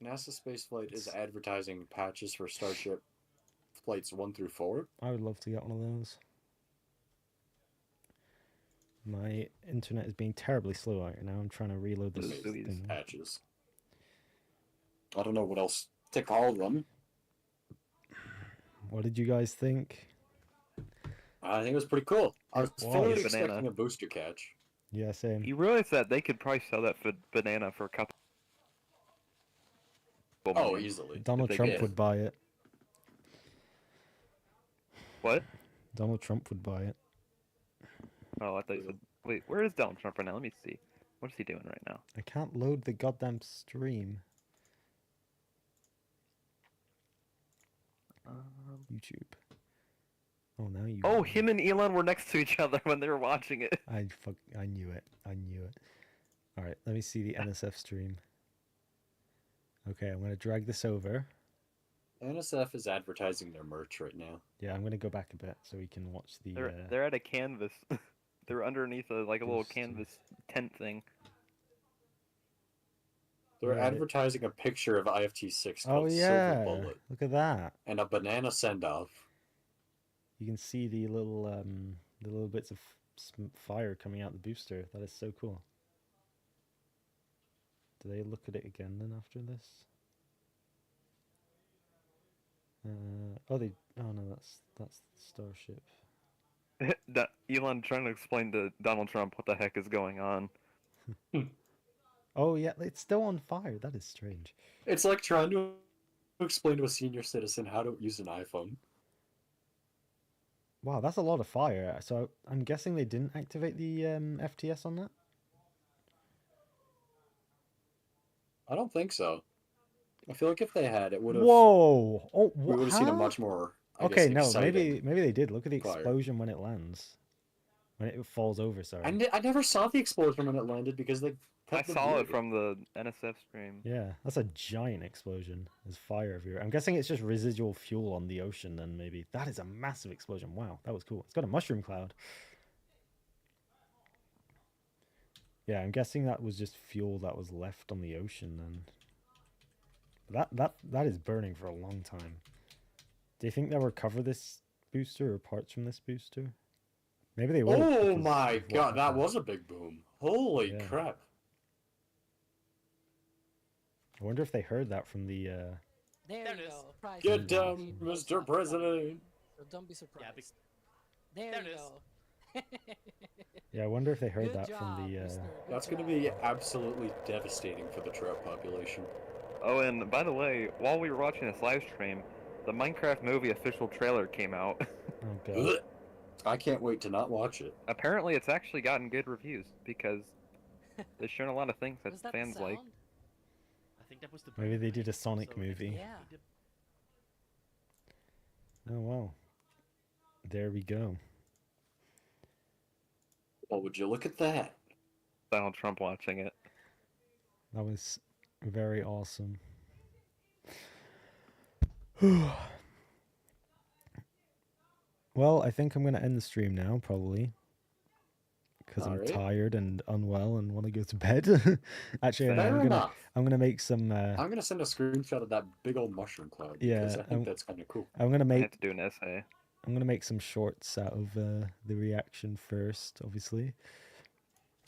NASA spaceflight is advertising patches for Starship flights 1 through 4. I would love to get one of those. My internet is being terribly slow right now. I'm trying to reload this Those buoys. thing. Patches. I don't know what else to call them. What did you guys think? I think it was pretty cool. I was Wow. fully Banana. expecting a booster catch. Yeah, same. You realize that they could probably sell that banana for a couple. Oh, easily. Donald Trump would buy it. What? Donald Trump would buy it. Oh, I thought you said. Wait, where is Donald Trump right now? Let me see. What is he doing right now? I can't load the goddamn stream. YouTube. Oh, now you. Oh, him and Elon were next to each other when they were watching it. I knew it. I knew it. All right, let me see the NSF stream. Okay, I'm gonna drag this over. NSF is advertising their merch right now. Yeah, I'm gonna go back a bit so we can watch the. They're at a canvas. They're underneath a little canvas tent thing. They're advertising a picture of IFT-6 called Oh yeah! Silver Bullet. Look at that. And a banana send-off. You can see the little bits of fire coming out the booster. That is so cool. Do they look at it again then after this? Oh no, that's Starship. Elon trying to explain to Donald Trump what the heck is going on. Oh yeah, it's still on fire. That is strange. It's like trying to explain to a senior citizen how to use an iPhone. Wow, that's a lot of fire. So I'm guessing they didn't activate the FTS on that? I don't think so. I feel like if they had, it would have. Whoa! Oh, we would have seen a much more. Okay, no, maybe they did. Look at the explosion when it lands. When it falls over, sorry. I never saw the explosion when it landed because they. I saw it from the NSF stream. Yeah, that's a giant explosion. There's fire everywhere. I'm guessing it's just residual fuel on the ocean then, maybe. That is a massive explosion. Wow, that was cool. It's got a mushroom cloud. Yeah, I'm guessing that was just fuel that was left on the ocean then. That is burning for a long time. Do you think they'll recover this booster or parts from this booster? Maybe they will. Oh my god, that was a big boom. Holy crap. I wonder if they heard that from the There you go. Prize Get down, Mr. President. So don't be surprised. Yeah, there you go. Yeah, I wonder if they heard Good that job, from the That's going to be absolutely devastating for the trout population. Oh, and by the way, while we were watching this live stream, the Minecraft movie official trailer came out. Oh god. I can't wait to not watch it. Apparently, it's actually gotten good reviews because they've shown a lot of things that fans like. I think that was the. Maybe they did a Sonic movie. Yeah. Oh wow. There we go. Oh, would you look at that? Donald Trump watching it. That was very awesome. Well, I think I'm going to end the stream now, probably. Because I'm tired and unwell and want to go to bed. Actually, I'm gonna make some. I'm gonna send a screenshot of that big old mushroom cloud. Yeah, I think that's kind of cool. I'm gonna make. I have to do an essay. I'm gonna make some shorts out of the reaction first. Obviously,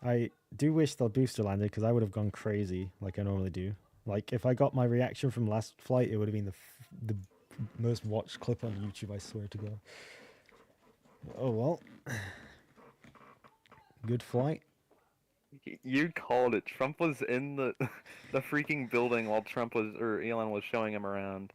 I do wish the booster landed because I would have gone crazy like I normally do. Like if I got my reaction from last flight, it would have been the most watched clip on YouTube. I swear to God. Oh well. Good flight. You called it. Trump was in the freaking building while Elon was showing him around.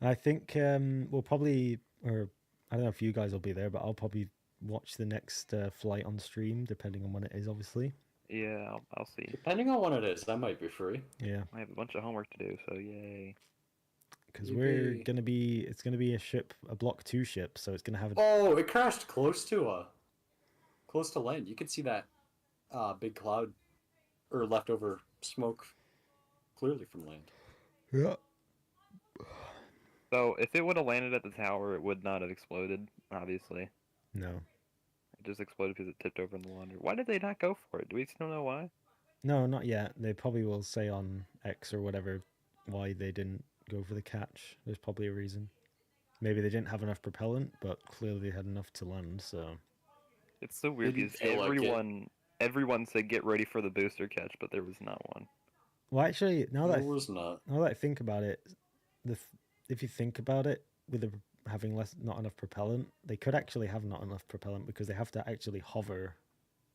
I think we'll probably, or I don't know if you guys will be there, but I'll probably watch the next flight on stream, depending on when it is, obviously. Yeah, I'll see. Depending on when it is, that might be free. Yeah. I have a bunch of homework to do, so yay. Because it's gonna be a ship, a Block 2 ship, so it's gonna have. Oh, it crashed close to land. You can see that big cloud or leftover smoke clearly from land. Yeah. So if it would have landed at the tower, it would not have exploded. Obviously. No. It just exploded because it tipped over in the water. Why did they not go for it? Do we still know why? No, not yet. They probably will say on X or whatever why they didn't go for the catch. There's probably a reason. Maybe they didn't have enough propellant, but clearly they had enough to land, so... It's so weird because everyone said get ready for the booster catch, but there was not one. Well, actually, now that Now that I think about it, if you think about it, with having not enough propellant, they could actually have not enough propellant because they have to actually hover.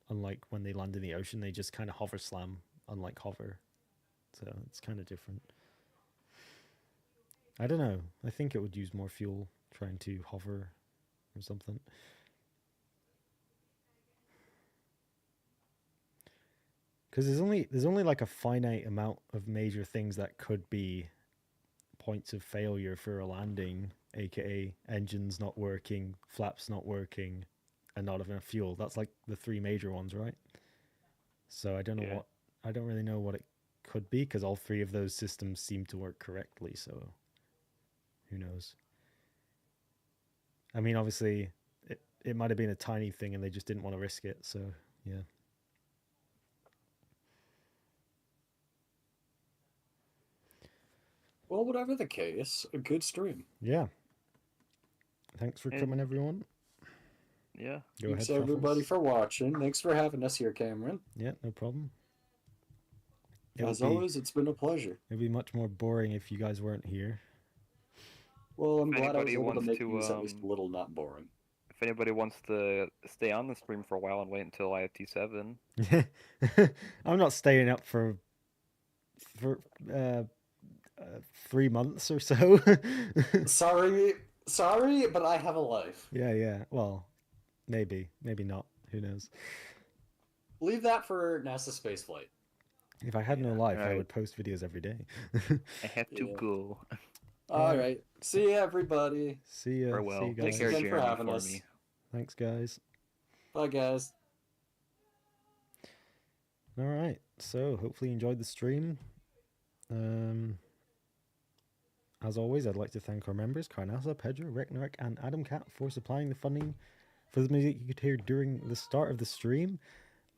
Unlike when they land in the ocean, they just kind of hover slam, unlike hover. So it's kind of different. I don't know. I think it would use more fuel trying to hover or something. Because there's only like a finite amount of major things that could be points of failure for a landing, aka engines not working, flaps not working, and not enough fuel. That's like the three major ones, right? So I don't know I don't really know what it could be because all three of those systems seem to work correctly. So who knows? I mean, obviously, it might have been a tiny thing and they just didn't want to risk it. So yeah. Well, whatever the case, a good stream. Yeah. Thanks for coming, everyone. Yeah. Thanks everybody for watching. Thanks for having us here, Cameron. Yeah, no problem. As always, it's been a pleasure. It'd be much more boring if you guys weren't here. Well, I'm glad I was able to make things at least a little not boring. If anybody wants to stay on the stream for a while and wait until IFT-7. I'm not staying up for 3 months or so. Sorry, but I have a life. Yeah. Well, maybe not. Who knows? Leave that for NASA spaceflight. If I had no life, I would post videos every day. I have to go. All right. See ya, everybody. See ya. Farewell. See you guys. Take care, Jeremy, for having us. me. Thanks, guys. Bye, guys. All right. So hopefully you enjoyed the stream. As always, I'd like to thank our members, Carnasa, Pedro, Reknarek, and Adam Cat for supplying the funding for the music you could hear during the start of the stream.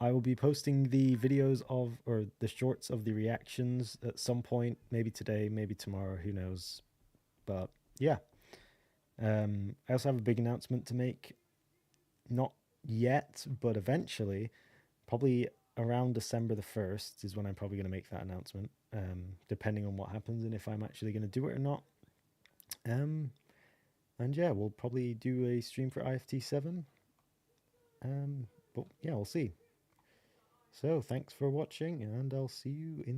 I will be posting the videos or the shorts of the reactions at some point, maybe today, maybe tomorrow, who knows. But yeah. I also have a big announcement to make. Not yet, but eventually, probably around December the 1st is when I'm probably going to make that announcement, depending on what happens and if I'm actually going to do it or not. And yeah, we'll probably do a stream for IFT-7. But yeah, we'll see. So thanks for watching, and I'll see you in